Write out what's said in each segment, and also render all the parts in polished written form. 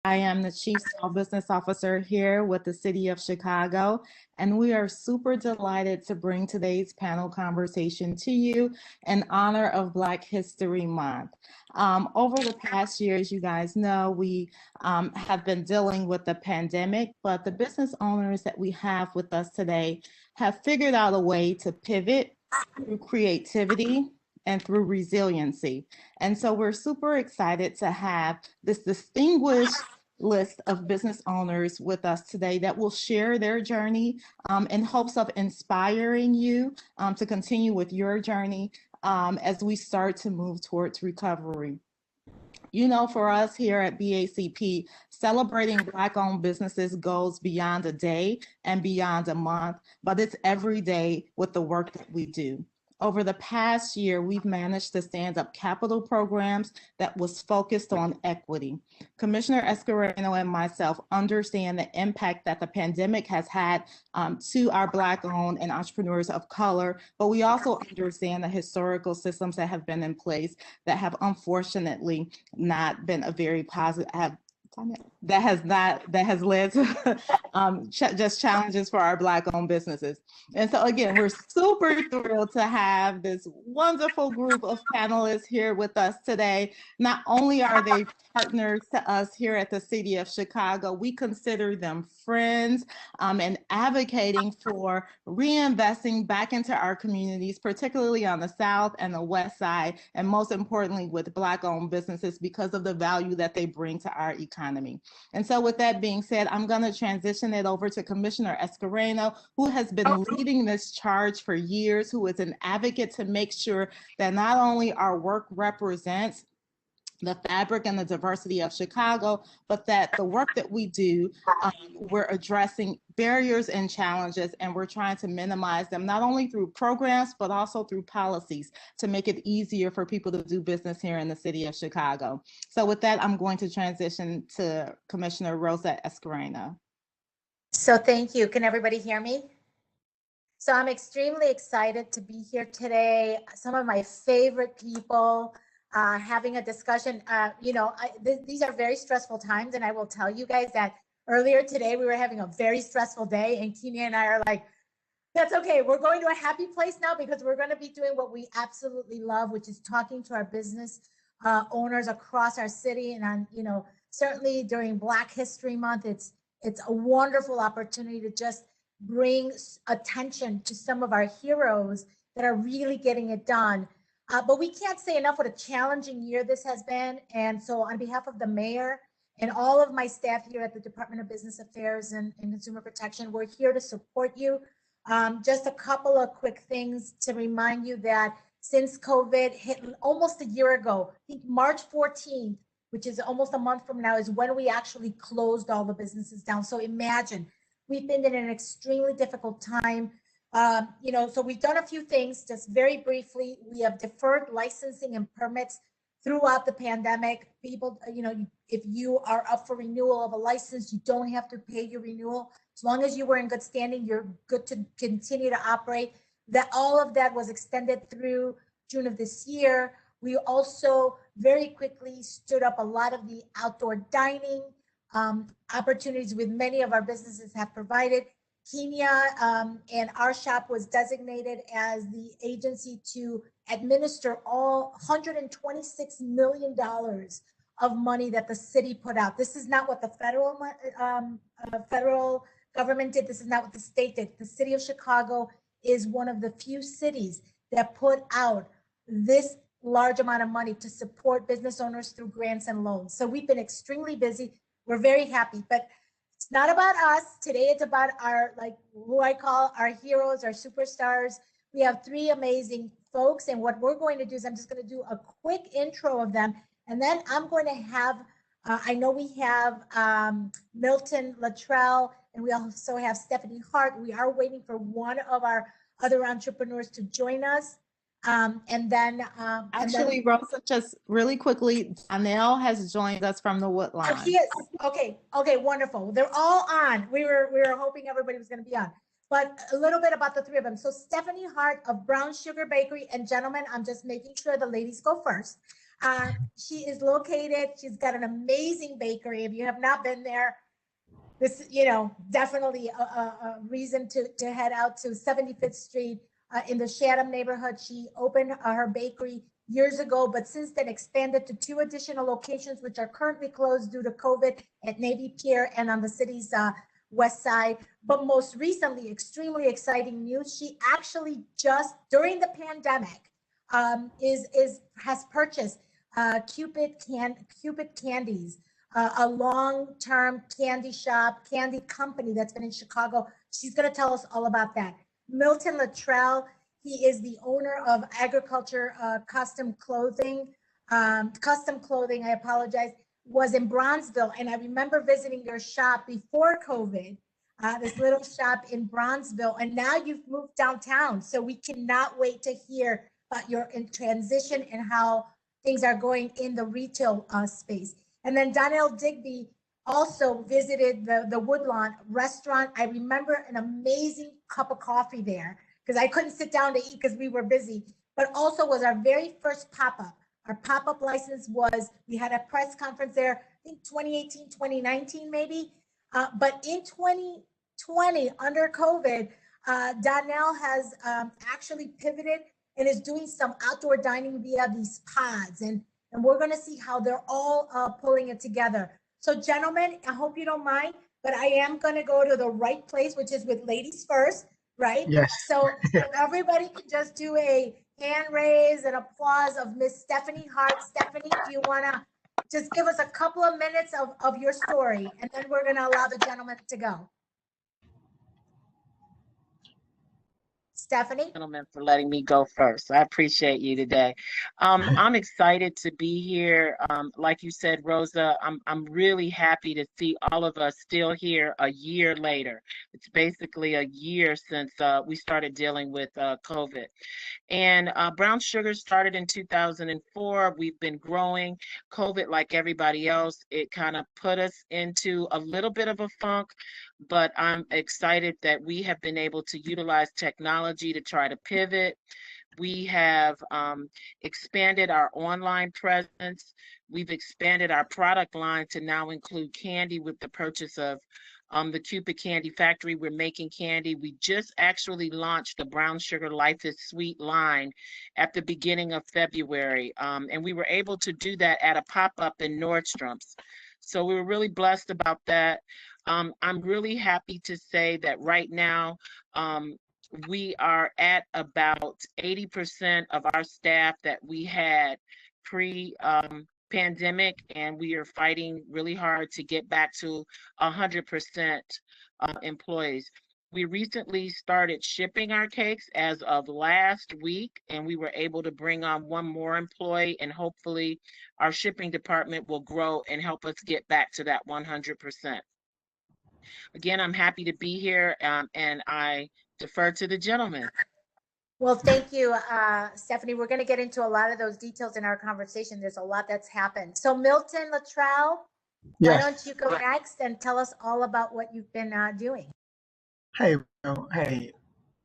I am the Chief Small Business Officer here with the City of Chicago, and we are super delighted to bring today's panel conversation to you in honor of Black History Month. Over the past year, as you guys know, we have been dealing with the pandemic, but the business owners that we have with us today have figured out a way to pivot through creativity and through resiliency. And so we're super excited to have this distinguished list of business owners with us today that will share their journey in hopes of inspiring you to continue with your journey as we start to move towards recovery. You know, for us here at BACP, celebrating Black-owned businesses goes beyond a day and beyond a month, but it's every day with the work that we do. Over the past year, we've managed to stand up capital programs that was focused on equity. Commissioner Escareno and myself understand the impact that the pandemic has had to our Black-owned and entrepreneurs of color, but we also understand the historical systems that have been in place that have unfortunately not been a very positive, that has led to just challenges for our Black-owned businesses. And so again, we're super thrilled to have this wonderful group of panelists here with us today. Not only are they partners to us here at the City of Chicago, we consider them friends and advocating for reinvesting back into our communities, particularly on the South and the West Side, and most importantly with Black-owned businesses because of the value that they bring to our economy. And so with that being said, I'm going to transition it over to Commissioner Escareno, who has been leading this charge for years, who is an advocate to make sure that not only our work represents the fabric and the diversity of Chicago, but that the work that we do, we're addressing barriers and challenges, and we're trying to minimize them, not only through programs, but also through policies to make it easier for people to do business here in the City of Chicago. So with that, I'm going to transition to Commissioner Rosa Escareno. So thank you. Can everybody hear me? So I'm extremely excited to be here today. Some of my favorite people, having a discussion. These are very stressful times, and I will tell you guys that earlier today we were having a very stressful day, and Kenya and I are like, that's okay. We're going to a happy place now because we're going to be doing what we absolutely love, which is talking to our business owners across our city. And certainly during Black History Month, it's a wonderful opportunity to just bring attention to some of our heroes that are really getting it done. But we can't say enough what a challenging year this has been. And so on behalf of the mayor and all of my staff here at the Department of Business Affairs and Consumer Protection, we're here to support you. Just a couple of quick things to remind you that since COVID hit almost a year ago, I think March 14th, which is almost a month from now, is when we actually closed all the businesses down. So imagine, we've been in an extremely difficult time. So we've done a few things, just very briefly. We have deferred licensing and permits throughout the pandemic. People, if you are up for renewal of a license, you don't have to pay your renewal. As long as you were in good standing, you're good to continue to operate. That all of that was extended through June of this year. We also very quickly stood up a lot of the outdoor dining opportunities with many of our businesses have provided. Kenya and our shop was designated as the agency to administer all $126 million of money that the city put out. This is not what the federal government did. This is not what the state did. The city of Chicago is one of the few cities that put out this large amount of money to support business owners through grants and loans. So we've been extremely busy. We're very happy, but it's not about us. Today it's about our, who I call our heroes, our superstars. We have three amazing folks, and what we're going to do is I'm just going to do a quick intro of them, and then I'm going to have, I know we have Milton, Latrell, and we also have Stephanie Hart. We are waiting for one of our other entrepreneurs to join us. Rosa, just really quickly, Donnell has joined us from the Woodlawn. Oh, he is. Okay, wonderful. They're all on. We were hoping everybody was going to be on. But a little bit about the three of them. So Stephanie Hart of Brown Sugar Bakery, and gentlemen, I'm just making sure the ladies go first. She is located, she's got an amazing bakery. If you have not been there, this, definitely a reason to head out to 75th Street in the Chatham neighborhood. She opened her bakery years ago, but since then expanded to 2 additional locations, which are currently closed due to COVID at Navy Pier and on the city's west side. But most recently, extremely exciting news, she actually just during the pandemic has purchased Cupid Candies, a long-term candy shop, candy company that's been in Chicago. She's going to tell us all about that. Milton Latrell, he is the owner of Agriculture Custom Clothing, I apologize, was in Bronzeville. And I remember visiting your shop before COVID, this little shop in Bronzeville. And now you've moved downtown. So we cannot wait to hear about your transition and how things are going in the retail space. And then Donnell Digby also visited the Woodlawn restaurant. I remember an amazing cup of coffee there because I couldn't sit down to eat because we were busy, but also was our very first pop-up. Our pop-up license was, we had a press conference there, I think 2018, 2019 maybe. But in 2020, under COVID, Donnell has actually pivoted and is doing some outdoor dining via these pods. And we're going to see how they're all pulling it together. So gentlemen, I hope you don't mind, but I am going to go to the right place, which is with ladies first, right? Yes. So if everybody can just do a hand raise and applause of Miss Stephanie Hart. Stephanie, do you want to just give us a couple of minutes of your story, and then we're going to allow the gentleman to go. Stephanie? Gentlemen, for letting me go first. I appreciate you today. I'm excited to be here. Like you said, Rosa, I'm really happy to see all of us still here a year later. It's basically a year since we started dealing with COVID. And Brown Sugar started in 2004. We've been growing. COVID, like everybody else, it kind of put us into a little bit of a funk, but I'm excited that we have been able to utilize technology to try to pivot. We have expanded our online presence. We've expanded our product line to now include candy with the purchase of the Cupid Candy Factory. We're making candy. We just actually launched the Brown Sugar Life is Sweet line at the beginning of February. And we were able to do that at a pop-up in Nordstrom's. So we were really blessed about that. I'm really happy to say that right now, we are at about 80% of our staff that we had pre-pandemic, and we are fighting really hard to get back to 100% employees. We recently started shipping our cakes as of last week, and we were able to bring on 1 more employee, and hopefully our shipping department will grow and help us get back to that 100%. Again, I'm happy to be here, and I defer to the gentleman. Well, thank you, Stephanie. We're going to get into a lot of those details in our conversation. There's a lot that's happened. So Milton Latrell, Yes. why don't you go next and tell us all about what you've been doing? Hey, hey,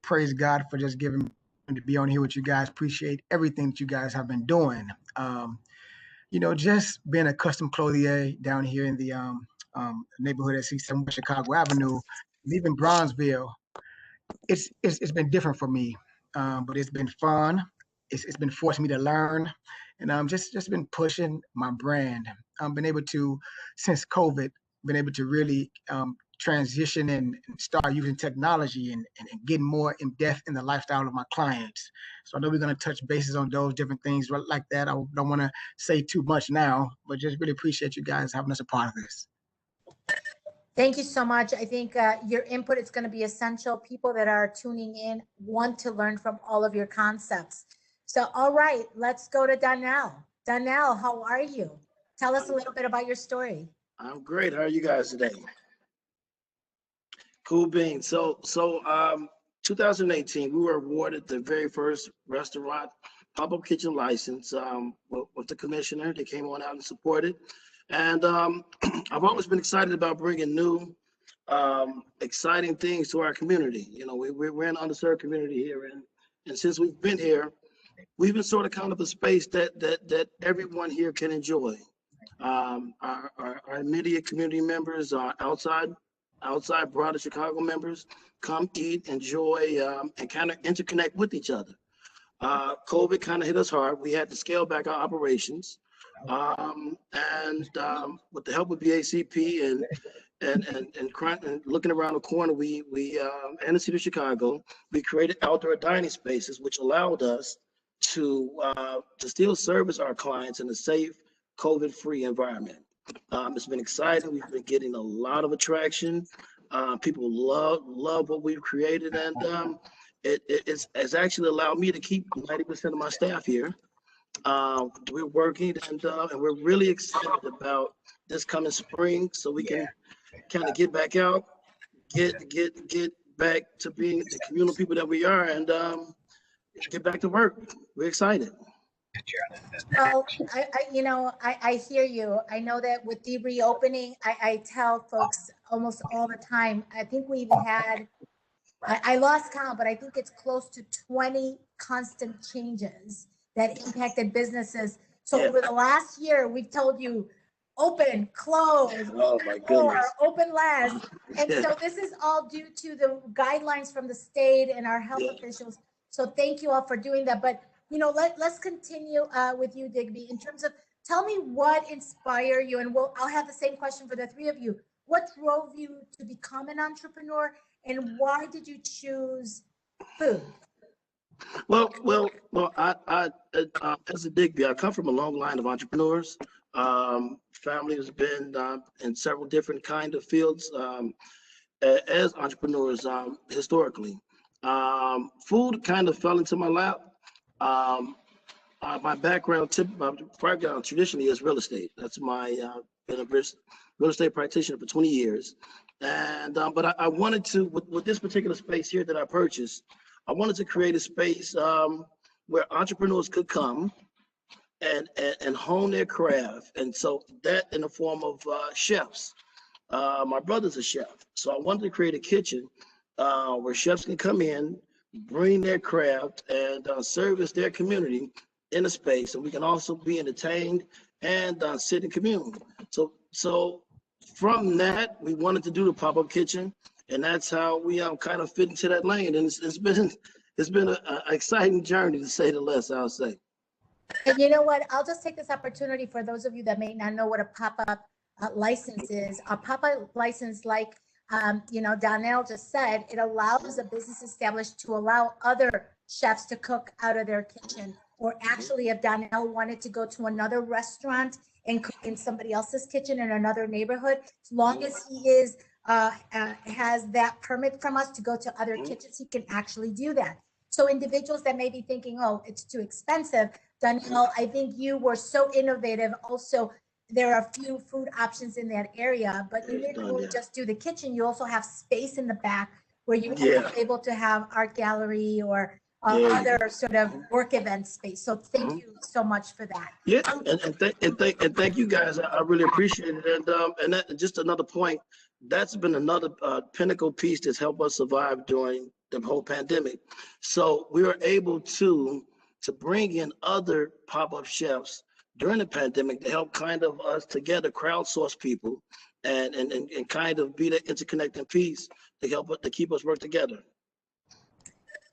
praise God for just giving me to be on here with you guys. Appreciate everything that you guys have been doing. Just being a custom clothier down here in the neighborhood at 67 West Chicago Avenue, leaving Bronzeville, it's been different for me, but it's been fun. It's been forcing me to learn, and just been pushing my brand. I've been able to, since COVID, been able to really transition and start using technology and getting more in depth in the lifestyle of my clients. So I know we're going to touch bases on those different things like that. I don't want to say too much now, but just really appreciate you guys having us a part of this. Thank you so much. I think your input is going to be essential. People that are tuning in want to learn from all of your concepts. So, all right, let's go to Donnell. Donnell, how are you? Tell us a little bit about your story. I'm great. How are you guys today? Cool beans. So 2018, we were awarded the very first restaurant pop-up kitchen license with the commissioner. They came on out and supported. And I've always been excited about bringing new, exciting things to our community. We're an underserved community here. And since we've been here, we've been sort of kind of a space that everyone here can enjoy. Our immediate community members, outside broader Chicago members, come eat, enjoy, and kind of interconnect with each other. COVID kind of hit us hard. We had to scale back our operations. With the help of BACP and looking around the corner, we and the city of Chicago, we created outdoor dining spaces, which allowed us to still service our clients in a safe, COVID-free environment. It's been exciting. We've been getting a lot of attraction. People love what we've created, and it's actually allowed me to keep 90% of my staff here. We're working, and we're really excited about this coming spring, so we can kind of get back out, get back to being the communal people that we are, and get back to work. We're excited. Well, I hear you. I know that with the reopening, I tell folks almost all the time, I think we've had, I lost count, but I think it's close to 20 constant changes that impacted businesses. So over the last year, we've told you, open, close, open more, open less. And so this is all due to the guidelines from the state and our health officials. So thank you all for doing that. But let's continue with you, Digby, in terms of, tell me what inspired you, and I'll have the same question for the three of you. What drove you to become an entrepreneur, and why did you choose food? Well, I as a Digby, I come from a long line of entrepreneurs. Family has been in several different kind of fields as entrepreneurs historically. Food kind of fell into my lap. My background traditionally is real estate. That's my been a real estate practitioner for 20 years, and but I wanted to with this particular space here that I purchased, I wanted to create a space where entrepreneurs could come and hone their craft, and so that in the form of chefs. My brother's a chef, so I wanted to create a kitchen where chefs can come in, bring their craft, and service their community in a space, and we can also be entertained and sit and commune. So from that, we wanted to do the pop-up kitchen, and that's how we kind of fit into that lane. And it's been an exciting journey, to say the least, I'll say. And you know what? I'll just take this opportunity for those of you that may not know what a pop-up license is. A pop-up license, like Donnell just said, it allows a business established to allow other chefs to cook out of their kitchen. Or actually, if Donnell wanted to go to another restaurant and cook in somebody else's kitchen in another neighborhood, as long as he is has that permit from us to go to other kitchens, he can actually do that. So individuals that may be thinking, oh, it's too expensive, Donnell, I think you were so innovative. Also, there are a few food options in that area, but you didn't really just do the kitchen. You also have space in the back where you're able to have art gallery or other sort of work event space. So thank you so much for that. Yeah, and thank you guys. I really appreciate it. And that, just another point, that's been another pinnacle piece that's helped us survive during the whole pandemic. So we were able to bring in other pop-up chefs during the pandemic to help kind of us together crowdsource people and kind of be the interconnecting piece to help to keep us work together.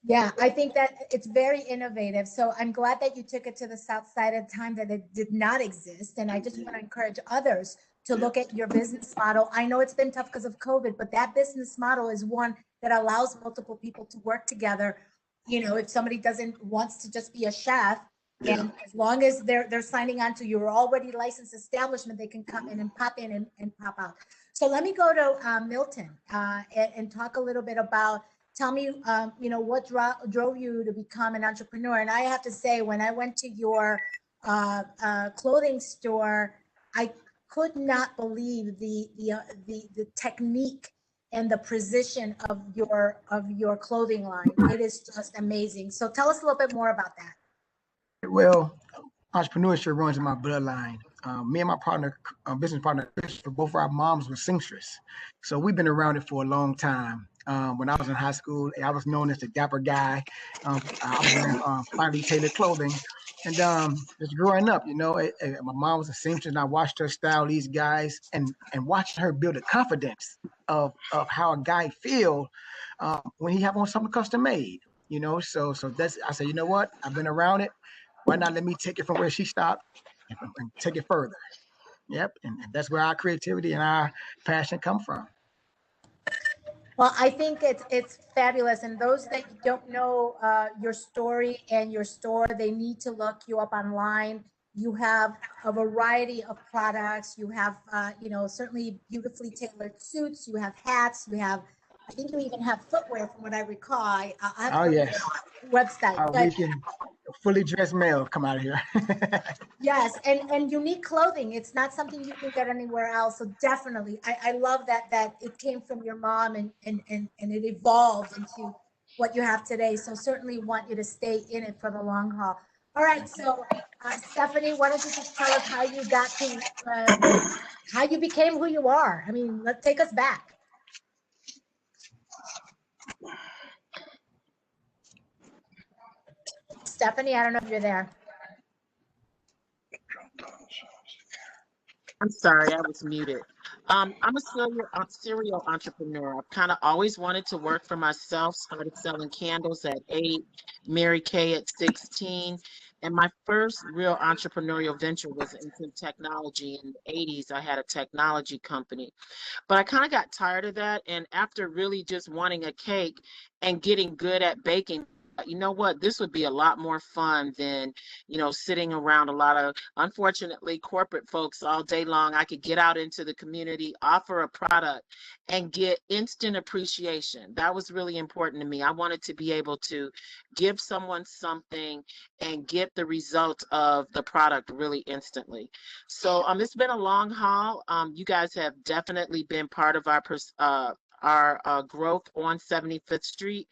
Yeah, I think that it's very innovative. So I'm glad that you took it to the south side at a time that it did not exist. And I just want to encourage others to look at your business model. I know it's been tough because of COVID, but that business model is one that allows multiple people to work together. If somebody wants to just be a chef, and as long as they're signing on to your already licensed establishment, they can come in and pop in and pop out. So let me go to Milton and talk a little bit about, tell me, what drove you to become an entrepreneur? And I have to say, when I went to your clothing store, I could not believe the technique and the precision of your clothing line. It is just amazing. So tell us a little bit more about that. Well, entrepreneurship runs in my bloodline. Me and my partner, business partner, both our moms were seamstress. So we've been around it for a long time. When I was in high school, I was known as the dapper guy. I was wearing finely tailored clothing. And just growing up, my mom was a seamstress, and I watched her style these guys and watching her build a confidence of how a guy feel when he have on something custom made. So that's I said, you know what? I've been around it. Why not let me take it from where she stopped and take it further? Yep, and that's where our creativity and our passion come from. Well, I think it's fabulous, and those that don't know your story and your store, they need to look you up online. You have a variety of products. You have, certainly beautifully tailored suits. You have hats. You have, I think you even have footwear, from what I recall. I have Oh to look yes, at the website, we but can fully dressed male come out of here. yes, and unique clothing. It's not something you can get anywhere else. So definitely, I love that it came from your mom and it evolved into what you have today. So certainly want you to stay in it for the long haul. All right, so Stephanie, why don't you just tell us how you got to how you became who you are? I mean, let's take us back. Stephanie, I don't know if you're there. I'm sorry, I was muted. I'm a serial entrepreneur. I've kind of always wanted to work for myself. Started selling candles at 8, Mary Kay at 16. And my first real entrepreneurial venture was into technology. In the 80s, I had a technology company. But I kind of got tired of that. And after really just wanting a cake and getting good at baking, you know what, this would be a lot more fun than, sitting around a lot of, unfortunately, corporate folks all day long. I could get out into the community, offer a product, and get instant appreciation. That was really important to me. I wanted to be able to give someone something and get the result of the product really instantly. So it's been a long haul. You guys have definitely been part of our growth on 75th Street.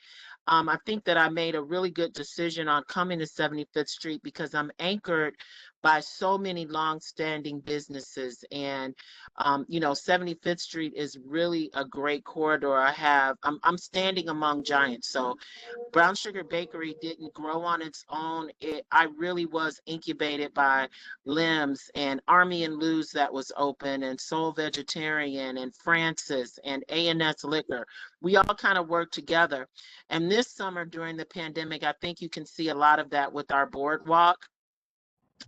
I think that I made a really good decision on coming to 75th Street because I'm anchored by so many long-standing businesses, and 75th Street is really a great corridor. I'm standing among giants. So Brown Sugar Bakery didn't grow on its own. I really was incubated by Limbs and Army and Lou's that was open, and Soul Vegetarian and Francis and A&S Liquor. We all kind of worked together. And this summer during the pandemic, I think you can see a lot of that with our boardwalk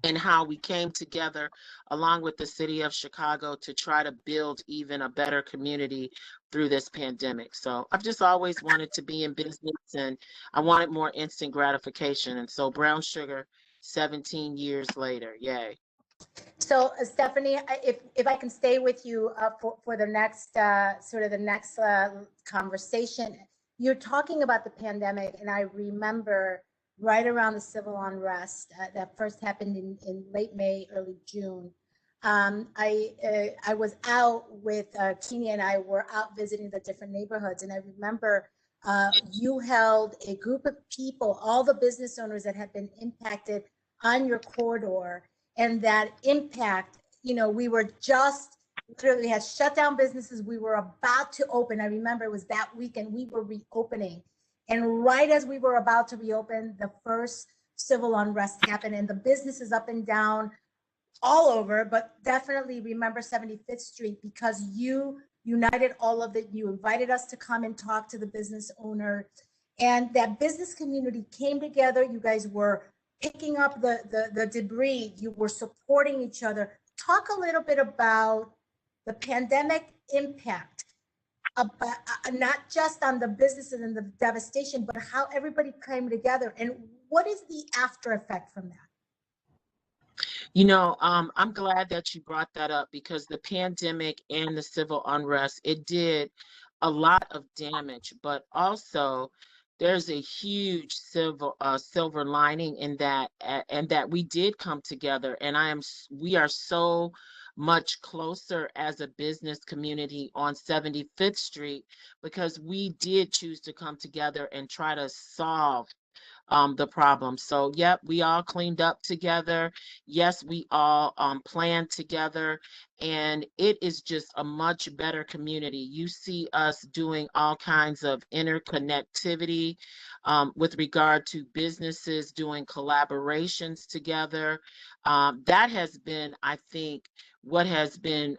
and how we came together along with the city of Chicago to try to build even a better community through this pandemic. So I've just always wanted to be in business, and I wanted more instant gratification. And so Brown Sugar, 17 years later, yay. So Stephanie, if I can stay with you for the next conversation, you're talking about the pandemic, and I remember right around the civil unrest that first happened in late May, early June. I was out with Kenya, and I were out visiting the different neighborhoods, and I remember you held a group of people, all the business owners that had been impacted on your corridor, and that impact, we were just literally had shut down businesses. We were about to open. I remember it was that weekend we were reopening. And right as we were about to reopen, the first civil unrest happened, and the businesses up and down all over, but definitely remember 75th Street because you united all of it. You invited us to come and talk to the business owner, and that business community came together. You guys were picking up the debris. You were supporting each other. Talk a little bit about the pandemic impact, about, not just on the businesses and the devastation, but how everybody came together, and what is the after effect from that? I'm glad that you brought that up because the pandemic and the civil unrest, it did a lot of damage, but also there's a huge silver lining in that, and that we did come together, and we are so much closer as a business community on 75th Street because we did choose to come together and try to solve the problem. So, yep, we all cleaned up together. Yes, we all planned together, and it is just a much better community. You see us doing all kinds of interconnectivity with regard to businesses doing collaborations together. That has been, I think, what has been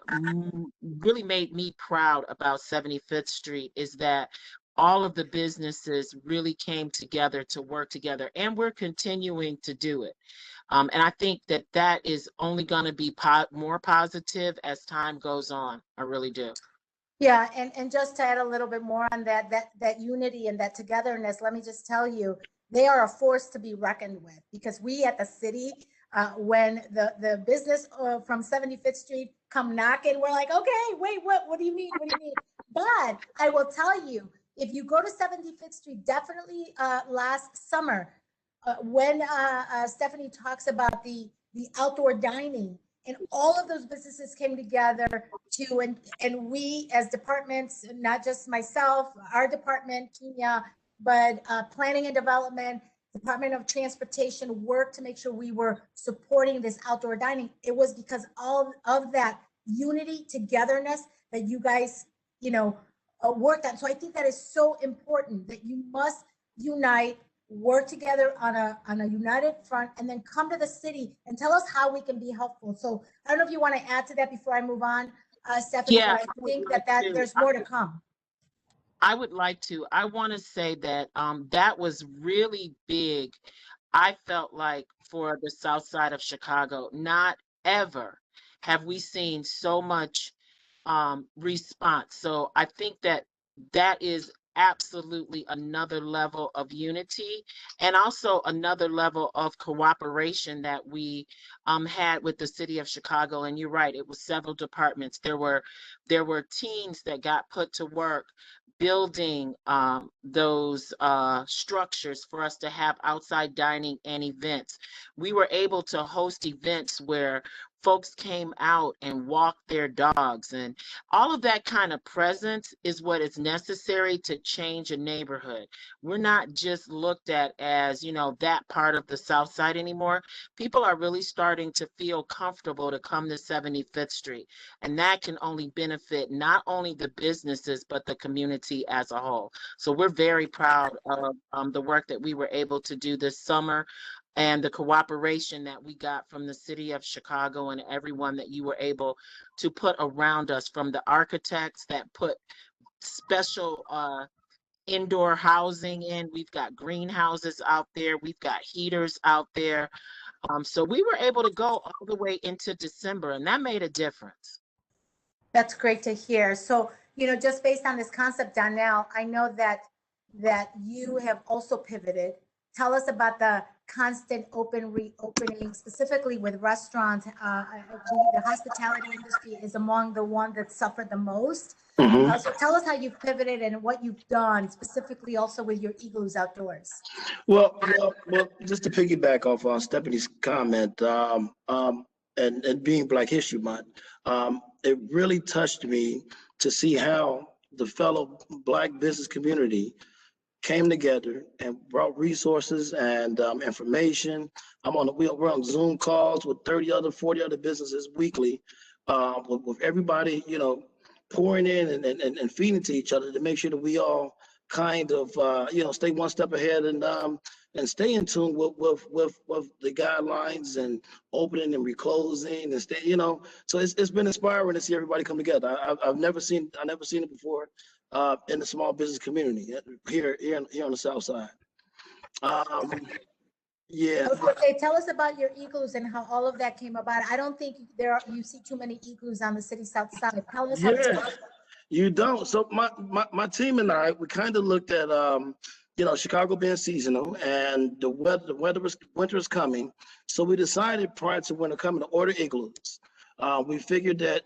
really made me proud about 75th Street is that all of the businesses really came together to work together, and we're continuing to do it. And I think that that is only going to be more positive as time goes on. I really do. Yeah, and just to add a little bit more on that unity and that togetherness, let me just tell you, they are a force to be reckoned with, because we at the city, when the business from 75th Street come knocking, we're like, okay, wait, what do you mean? What do you mean? But I will tell you, if you go to 75th Street, definitely last summer, when Stephanie talks about the outdoor dining, and all of those businesses came together to, and we as departments, not just myself, our department, Kenya, but planning and development, Department of Transportation, worked to make sure we were supporting this outdoor dining. It was because all of that unity, togetherness that you guys, worked on. So I think that is so important, that you must unite, work together on a united front, and then come to the city and tell us how we can be helpful. So I don't know if you want to add to that before I move on, Stephanie, Yeah, but I think that there's more to come. I would like to. I want to say that that was really big. I felt like for the South Side of Chicago, not ever have we seen so much response. So I think that that is absolutely another level of unity, and also another level of cooperation that we had with the city of Chicago. And you're right, it was several departments. There were teams that got put to work building those structures for us to have outside dining and events. We were able to host events where folks came out and walked their dogs, and all of that kind of presence is what is necessary to change a neighborhood. We're not just looked at as, that part of the South Side anymore. People are really starting to feel comfortable to come to 75th Street, and that can only benefit not only the businesses, but the community as a whole. So we're very proud of the work that we were able to do this summer, and the cooperation that we got from the city of Chicago and everyone that you were able to put around us, from the architects that put special indoor housing in. We've got greenhouses out there. We've got heaters out there. So we were able to go all the way into December, and that made a difference. That's great to hear. So, just based on this concept, Donnell, I know that you have also pivoted. Tell us about the constant reopening, specifically with restaurants. The hospitality industry is among the one that suffered the most. So tell us how you've pivoted and what you've done, specifically also with your igloos outdoors. Well, just to piggyback off on Stephanie's comment, and being Black History Month, it really touched me to see how the fellow Black business community came together and brought resources and information. We're on Zoom calls with 40 other businesses weekly, with everybody, pouring in and feeding to each other to make sure that we all kind of, stay one step ahead and stay in tune with the guidelines and opening and reclosing and stay, so it's been inspiring to see everybody come together. I've never seen it before. In the small business community here on the South Side. Yeah. Okay, tell us about your igloos and how all of that came about. I don't think you see too many igloos on the city South Side. Tell us. Yeah, you don't. So my team and I, we kind of looked at Chicago being seasonal, and the winter is coming. So we decided prior to winter coming to order igloos. We figured that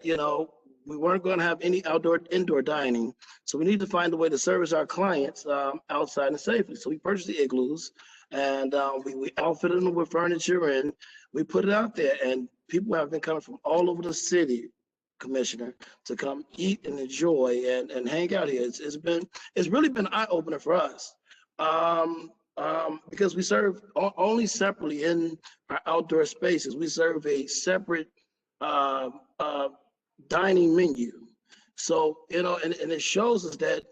we weren't going to have any indoor dining, so we need to find a way to service our clients outside and safely. So we purchased the igloos, and we outfitted them with furniture, and we put it out there. And people have been coming from all over the city, Commissioner, to come eat and enjoy and hang out here. It's really been eye opener for us. because we serve only separately in our outdoor spaces. We serve a separate dining menu. So, you know, and it shows us that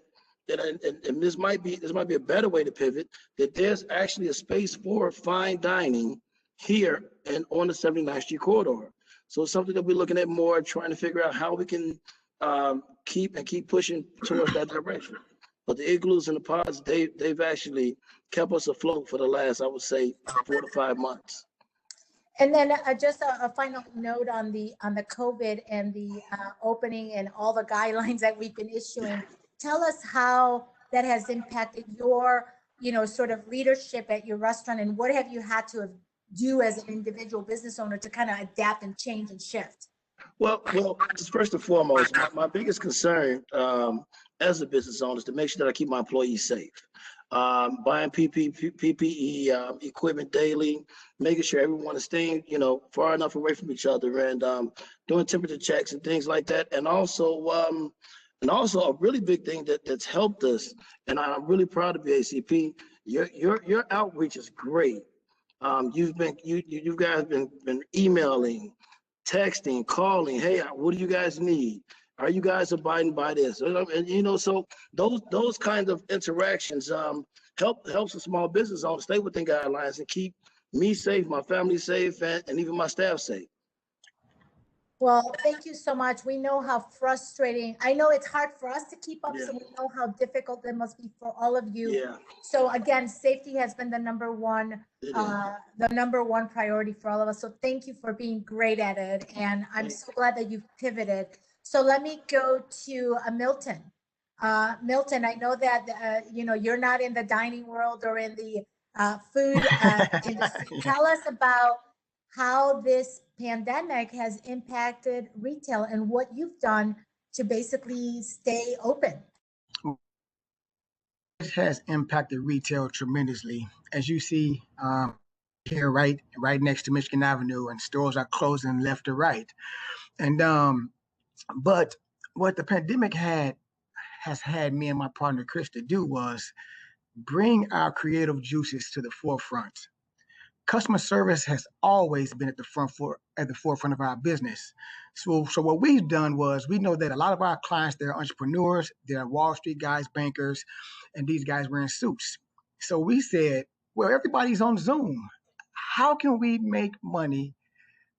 and this might be a better way to pivot, that there's actually a space for fine dining here and on the 79th Street corridor. So it's something that we're looking at more, trying to figure out how we can keep pushing towards that direction. But the igloos and the pods, they've actually kept us afloat for the last, I would say, 4 to 5 months. And then just a final note on the COVID and the opening and all the guidelines that we've been issuing. Tell us how that has impacted your, you know, sort of leadership at your restaurant, and what have you had to do as an individual business owner to kind of adapt and change and shift? Well, just first and foremost, my biggest concern as a business owner is to make sure that I keep my employees safe. Buying PPE equipment daily, making sure everyone is staying, you know, far enough away from each other, and doing temperature checks and things like that. And also a really big thing that's helped us, and I'm really proud of BACP. Your outreach is great. You guys been emailing, texting, calling. Hey, what do you guys need? Are you guys abiding by this? And you know, so those kinds of interactions helps a small business owner stay within guidelines and keep me safe, my family safe, and even my staff safe. Well, thank you so much. We know how frustrating, I know it's hard for us to keep up, so we know how difficult it must be for all of you. Yeah. So again, safety has been the number one priority for all of us. So thank you for being great at it. And I'm so glad that you've pivoted. So let me go to Milton. Milton, I know that, you know, you're not in the dining world or in the food industry. Tell us about how this pandemic has impacted retail and what you've done to basically stay open. It has impacted retail tremendously. As you see here, right next to Michigan Avenue, and stores are closing left to right. And but what the pandemic has had me and my partner Chris to do was bring our creative juices to the forefront. Customer service has always been at the forefront of our business. So what we've done was, we know that a lot of our clients, they're entrepreneurs, they're Wall Street guys, bankers, and these guys wearing suits. So we said, well, everybody's on Zoom. How can we make money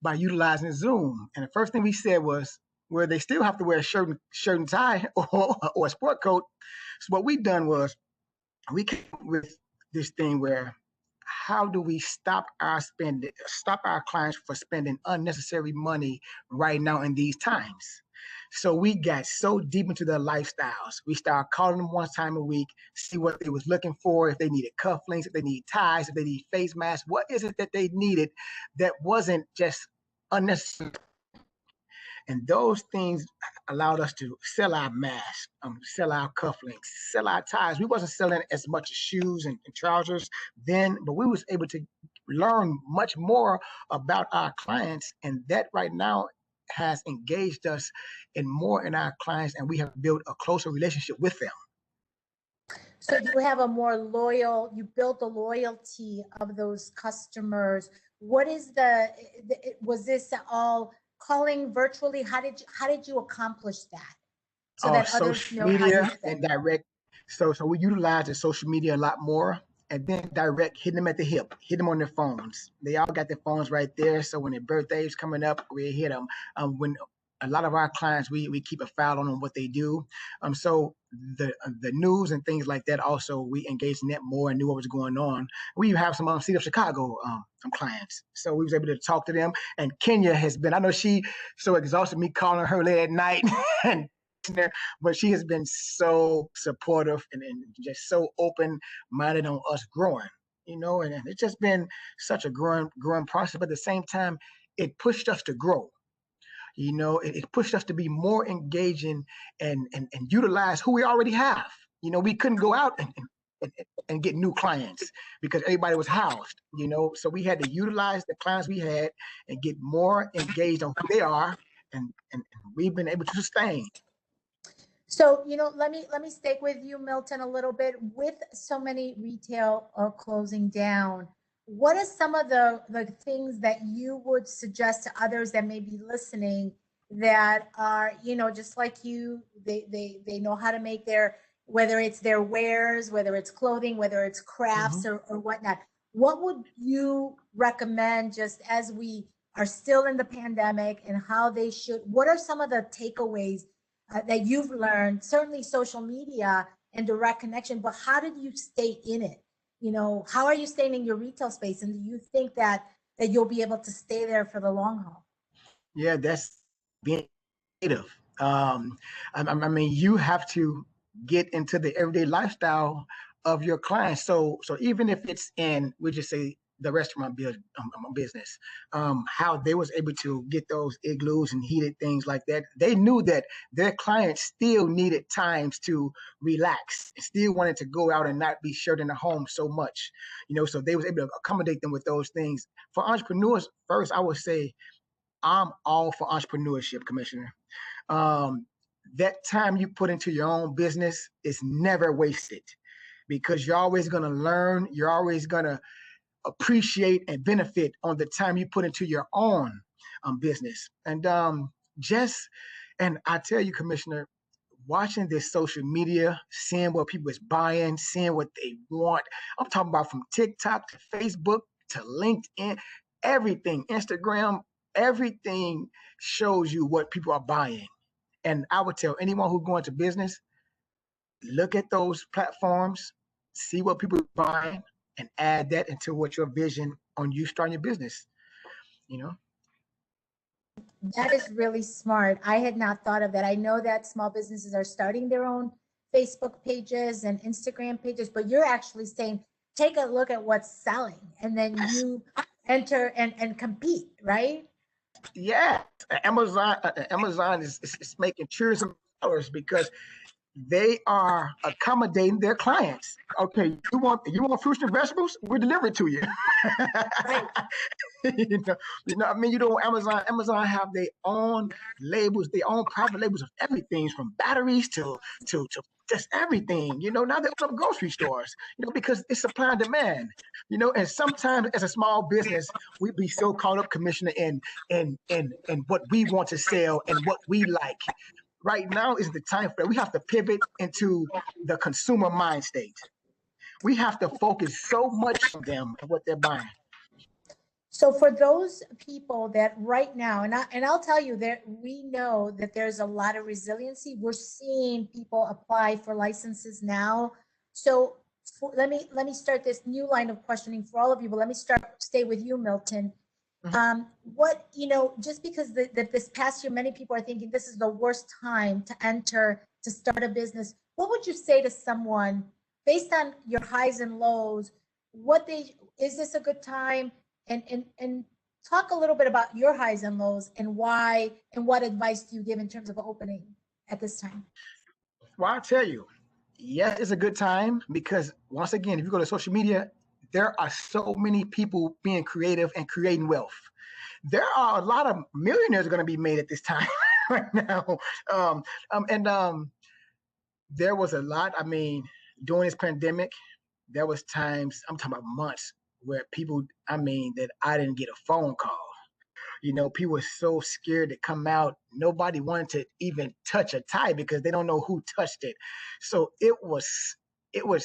by utilizing Zoom? And the first thing we said was, well, they still have to wear a shirt and tie or a sport coat. So what we've done was, we came up with this thing where, how do we stop our clients from spending unnecessary money right now in these times? So we got so deep into their lifestyles. We started calling them one time a week, see what they was looking for, if they needed cufflinks, if they need ties, if they need face masks. What is it that they needed that wasn't just unnecessary? And those things allowed us to sell our masks, sell our cufflinks, sell our ties. We wasn't selling as much shoes and trousers then, but we was able to learn much more about our clients. And that right now has engaged us in our clients, and we have built a closer relationship with them. So you have you built the loyalty of those customers. What is was this all calling virtually? How did you accomplish that? So that others know how you and direct. So we utilize the social media a lot more, and then direct, hitting them at the hip, hit them on their phones. They all got their phones right there. So when their birthday's coming up, we hit them. When a lot of our clients, we keep a file on what they do. So the news and things like that, also we engaged in that more and knew what was going on. We have some City of Chicago some clients, so we was able to talk to them. And Kenya has been, I know she so exhausted me calling her late at night, and but she has been so supportive and just so open-minded on us growing, you know. And it's just been such a growing process. But at the same time, it pushed us to grow. You know, it pushed us to be more engaging and utilize who we already have. You know, we couldn't go out and get new clients because everybody was housed, you know. So we had to utilize the clients we had and get more engaged on who they are, and we've been able to sustain. So, let me stick with you, Milton, a little bit. With so many retail closing down, what are some of the things that you would suggest to others that may be listening that are, just like you, they know how to make their, whether it's their wares, whether it's clothing, whether it's crafts or whatnot. What would you recommend, just as we are still in the pandemic, and how they should, what are some of the takeaways that you've learned? Certainly social media and direct connection, but how did you stay in it? How are you staying in your retail space? And do you think that you'll be able to stay there for the long haul? Yeah, that's being creative. I mean, you have to get into the everyday lifestyle of your clients. So even if it's in, we just say the restaurant business, how they was able to get those igloos and heated things like that. They knew that their clients still needed times to relax, and still wanted to go out and not be shut in the home so much, so they was able to accommodate them with those things. For entrepreneurs, first, I would say I'm all for entrepreneurship, Commissioner. That time you put into your own business is never wasted, because you're always going to learn. You're always going to appreciate and benefit on the time you put into your own business. And and I tell you, Commissioner, watching this social media, seeing what people is buying, seeing what they want. I'm talking about from TikTok to Facebook to LinkedIn, everything, Instagram, everything shows you what people are buying. And I would tell anyone who's going to business, look at those platforms, see what people are buying, and add that into what your vision on you starting your business, That is really smart. I had not thought of that. I know that small businesses are starting their own Facebook pages and Instagram pages, but you're actually saying, take a look at what's selling, and then you enter and compete, right? Yeah, Amazon is making trillions of dollars because they are accommodating their clients. Okay, you want fruits and vegetables? We deliver it to you. Right. I mean, Amazon have their own labels, their own private labels of everything from batteries to just everything. Now they open up grocery stores, because it's supply and demand. And sometimes as a small business, we be so caught up, Commissioner, in what we want to sell and what we like. Right now is the time for that. We have to pivot into the consumer mind state. We have to focus so much on them and what they're buying. So for those people that right now, and I'll tell you that we know that there's a lot of resiliency. We're seeing people apply for licenses now. So let me start this new line of questioning for all of you, but let me stay with you, Milton. What, just because this past year, many people are thinking this is the worst time to start a business. What would you say to someone based on your highs and lows? Is this a good time? And talk a little bit about your highs and lows and why, and what advice do you give in terms of opening at this time? Well, I'll tell you, yes, it's a good time because once again, if you go to social media, there are so many people being creative and creating wealth. There are a lot of millionaires going to be made at this time right now. There was a lot, during this pandemic, there was times, I'm talking about months, where people, that I didn't get a phone call. People were so scared to come out. Nobody wanted to even touch a tie because they don't know who touched it. So it was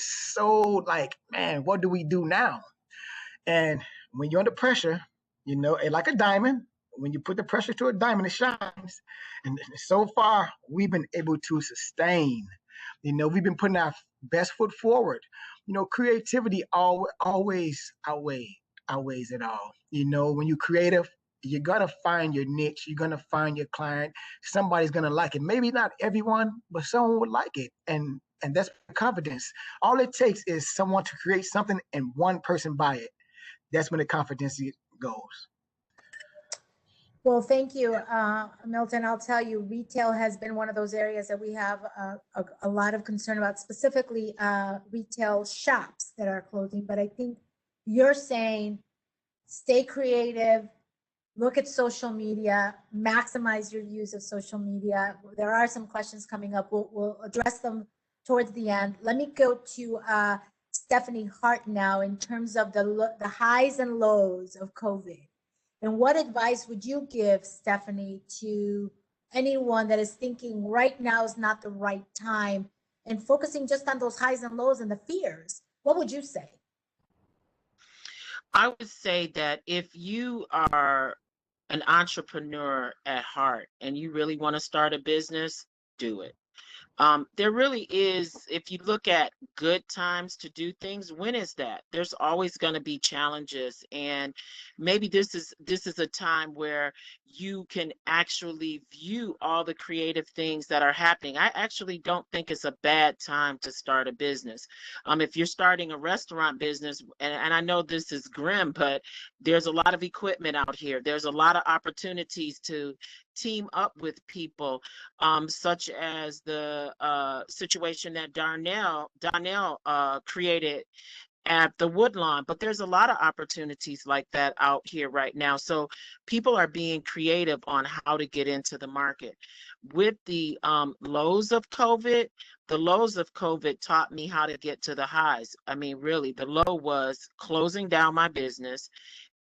so like, man, what do we do now? And when you're under pressure, and like a diamond, when you put the pressure to a diamond, it shines. And so far, we've been able to sustain. We've been putting our best foot forward. Creativity always outweighs it all. When you're creative, you're gonna find your niche. You're gonna find your client. Somebody's gonna like it. Maybe not everyone, but someone would like it. And that's confidence. All it takes is someone to create something and one person buy it. That's when the confidence goes. Well, thank you, Milton. I'll tell you, retail has been one of those areas that we have a lot of concern about, specifically retail shops that are closing. But I think you're saying stay creative, look at social media, maximize your use of social media. There are some questions coming up. We'll address them towards the end. Let me go to Stephanie Hart now in terms of the highs and lows of COVID. And what advice would you give, Stephanie, to anyone that is thinking right now is not the right time and focusing just on those highs and lows and the fears? What would you say? I would say that if you are an entrepreneur at heart and you really want to start a business, do it. There really is, if you look at good times to do things, when is that? There's always going to be challenges, and maybe this is a time where you can actually view all the creative things that are happening. I actually don't think it's a bad time to start a business. If you're starting a restaurant business, and I know this is grim, but there's a lot of equipment out here. There's a lot of opportunities to team up with people, such as the situation that Donnell created at the Woodlawn. But there's a lot of opportunities like that out here right now. So people are being creative on how to get into the market. With the lows of COVID, the lows of COVID taught me how to get to the highs. I mean, really, the low was closing down my business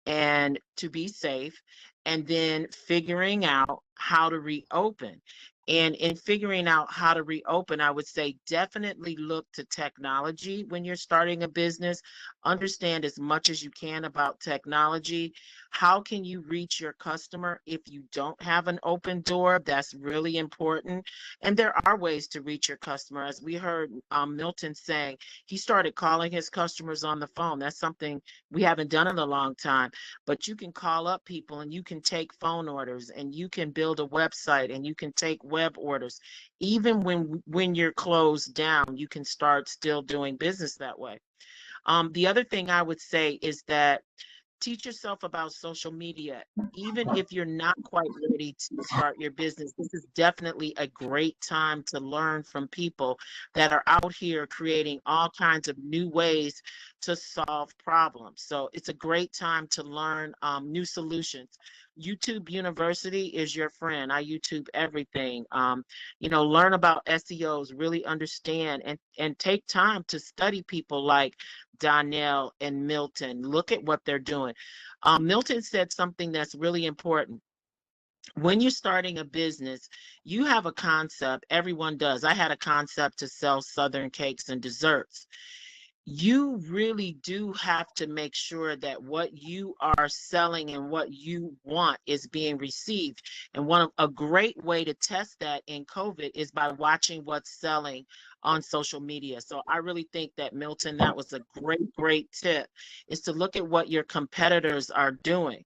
and to be safe, and then figuring out how to reopen. And in figuring out how to reopen, I would say definitely look to technology when you're starting a business. Understand as much as you can about technology. How can you reach your customer if you don't have an open door? That's really important. And there are ways to reach your customer. As we heard Milton saying, he started calling his customers on the phone. That's something we haven't done in a long time. But you can call up people and you can take phone orders and you can build a website and you can take web orders. Even when you're closed down, you can start still doing business that way. The other thing I would say is that teach yourself about social media. Even if you're not quite ready to start your business, this is definitely a great time to learn from people that are out here creating all kinds of new ways to solve problems. So it's a great time to learn new solutions. YouTube University is your friend. I YouTube everything. Learn about SEOs, really understand and take time to study people like Donnell and Milton. Look at what they're doing. Milton said something that's really important. When you're starting a business, you have a concept. Everyone does. I had a concept to sell Southern cakes and desserts. You really do have to make sure that what you are selling and what you want is being received. And a great way to test that in COVID is by watching what's selling on social media. So I really think that, Milton, that was a great tip, is to look at what your competitors are doing.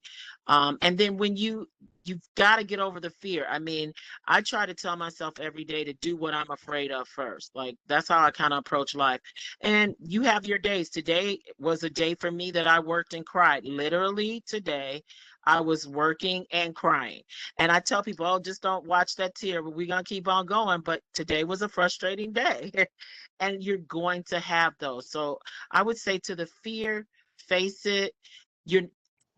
And then when you've got to get over the fear. I mean, I try to tell myself every day to do what I'm afraid of first. Like, that's how I kind of approach life. And you have your days. Today was a day for me that I worked and cried. Literally today, I was working and crying. And I tell people, oh, just don't watch that tear, but we're going to keep on going. But today was a frustrating day. And you're going to have those. So I would say to the fear, face it. You're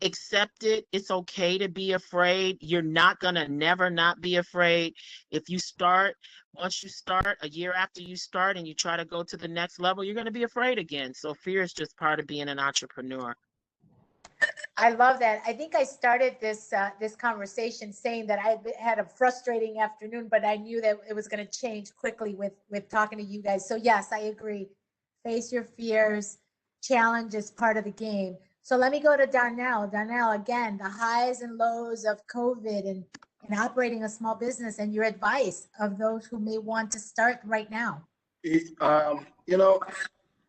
accept it. It's okay to be afraid. You're not gonna never not be afraid. If you start, once you start, a year after you start and you try to go to the next level, you're gonna be afraid again. So fear is just part of being an entrepreneur. I love that. I think I started this conversation saying that I had a frustrating afternoon, but I knew that it was going to change quickly with talking to you guys. So yes, I agree. Face your fears. Challenge is part of the game. So let me go to Donnell. Donnell, again, the highs and lows of COVID and operating a small business, and your advice of those who may want to start right now.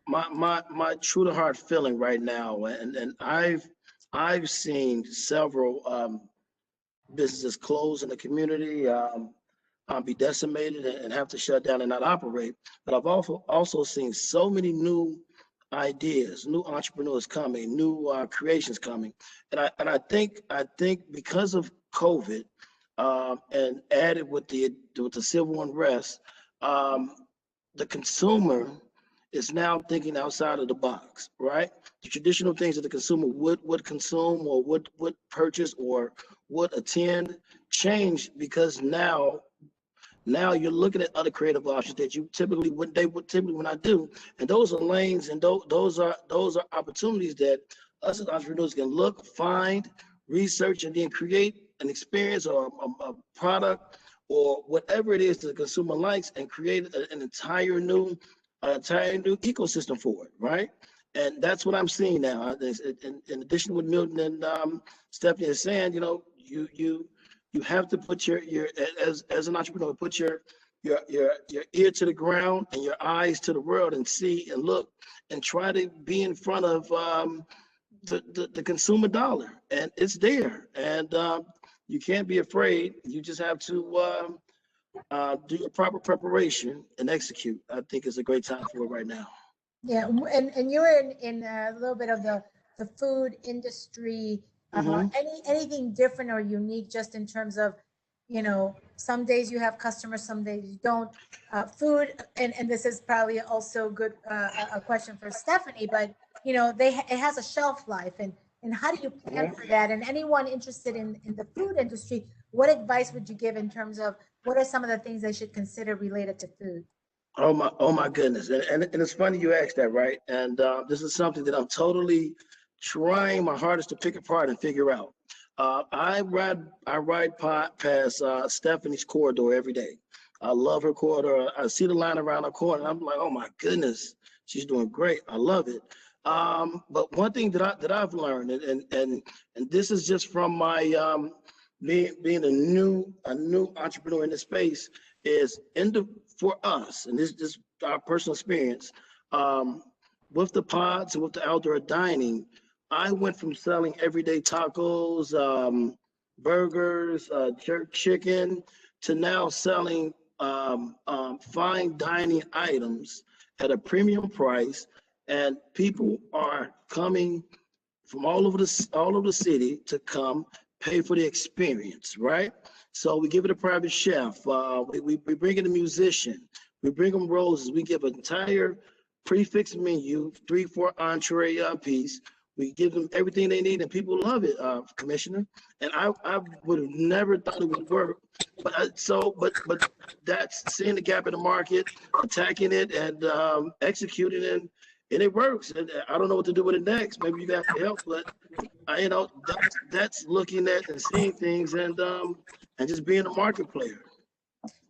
My true to heart feeling right now, and I've seen several businesses close in the community, be decimated and have to shut down and not operate. But I've also seen so many new ideas, new entrepreneurs coming, new creations coming, and I think because of COVID, and added with the civil unrest, the consumer is now thinking outside of the box, right? The traditional things that the consumer would consume or would purchase or would attend change because now you're looking at other creative options that you typically would not do, and those are lanes and those are opportunities that us as entrepreneurs can look, find, research, and then create an experience or a product or whatever it is that the consumer likes and create an entire new ecosystem for it, right? And that's what I'm seeing now. In addition to what Milton and Stephanie is saying, you know, you have to put your as an entrepreneur, put your ear to the ground and your eyes to the world and see and look and try to be in front of the consumer dollar, and it's there, and you can't be afraid. You just have to do your proper preparation and execute. I think it's a great time for it right now. Yeah, and you were in a little bit of the food industry. Mhm. Anything different or unique just in terms of, you know, some days you have customers, some days you don't. Food, and this is probably also good a question for Stephanie, but you know, it has a shelf life, and how do you plan for that? And anyone interested in the food industry, what advice would you give in terms of what are some of the things they should consider related to food? Oh my goodness. And it's funny you asked that, right? And this is something that I'm totally trying my hardest to pick apart and figure out. I ride past Stephanie's corridor every day. I love her corridor. I see the line around her corner, and I'm like, oh my goodness, she's doing great. I love it. But one thing that I've learned, and this is just from my being a new entrepreneur in this space, is for us, and this is our personal experience, with the pods and with the outdoor dining. I went from selling everyday tacos, burgers, jerk chicken, to now selling fine dining items at a premium price, and people are coming from all over the city to come pay for the experience, right? So we give it a private chef. We bring in a musician. We bring them roses. We give an entire prefix menu, 3-4 entree piece. We give them everything they need, and people love it, Commissioner. And I would have never thought it would work, but that's seeing the gap in the market, attacking it, and executing it, and it works. And I don't know what to do with it next. Maybe you guys can help, but you know, that's looking at and seeing things, and just being a market player.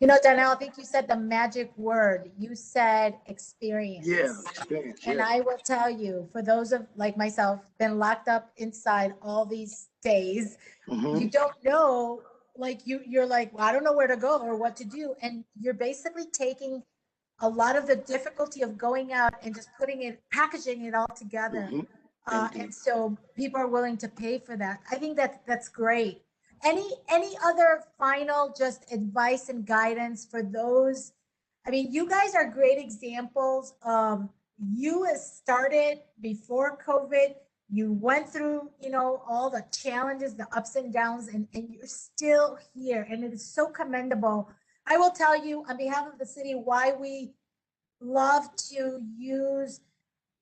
You know, Donnell, I think you said the magic word. You said experience. Yeah, experience. And Yeah. I will tell you, for those of like myself, been locked up inside all these days, you don't know, like you're like, well, I don't know where to go or what to do. And you're basically taking a lot of the difficulty of going out and just putting it, packaging it all together. And so people are willing to pay for that. I think that's great. Any other final just advice and guidance for those? I mean, you guys are great examples. You started before COVID. You went through, you know, all the challenges, the ups and downs, and you're still here. And it is so commendable. I will tell you on behalf of the city why we love to use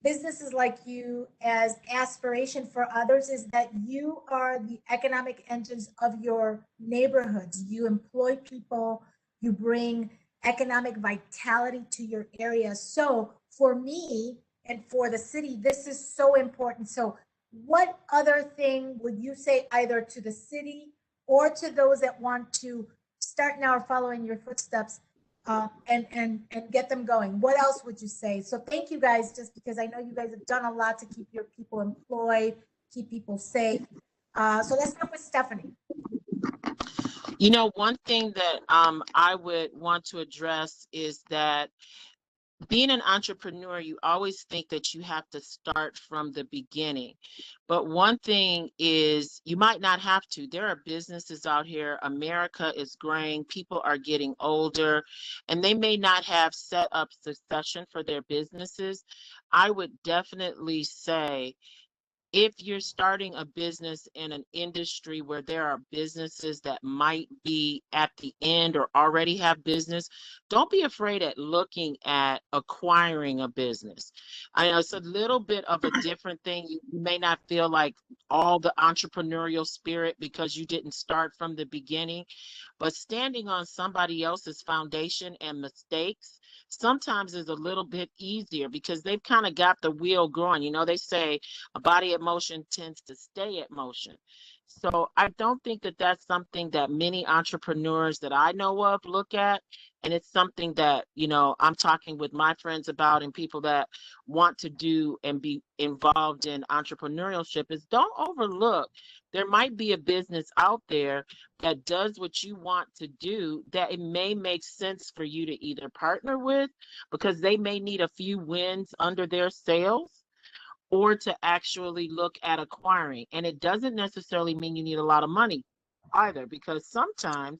businesses like you as aspiration for others is that you are the economic engines of your neighborhoods. You employ people, you bring economic vitality to your area. So for me and for the city, this is so important. So what other thing would you say either to the city or to those that want to start now or follow in your footsteps, and get them going? What else would you say? So thank you guys, just because I know you guys have done a lot to keep your people employed, keep people safe. So let's start with Stephanie. You know, one thing that I would want to address is that being an entrepreneur, you always think that you have to start from the beginning. But one thing is you might not have to. There are businesses out here. America is growing. People are getting older, and they may not have set up succession for their businesses. I would definitely say if you're starting a business in an industry where there are businesses that might be at the end or already have business, don't be afraid at looking at acquiring a business. I know it's a little bit of a different thing. You may not feel like all the entrepreneurial spirit because you didn't start from the beginning, but standing on somebody else's foundation and mistakes sometimes is a little bit easier because they've kind of got the wheel going. You know, they say a body at motion tends to stay at motion. So I don't think that that's something that many entrepreneurs that I know of look at. And it's something that, you know, I'm talking with my friends about and people that want to do and be involved in entrepreneurship is don't overlook. There might be a business out there that does what you want to do, that it may make sense for you to either partner with because they may need a few wins under their sales, or to actually look at acquiring. And it doesn't necessarily mean you need a lot of money either, because sometimes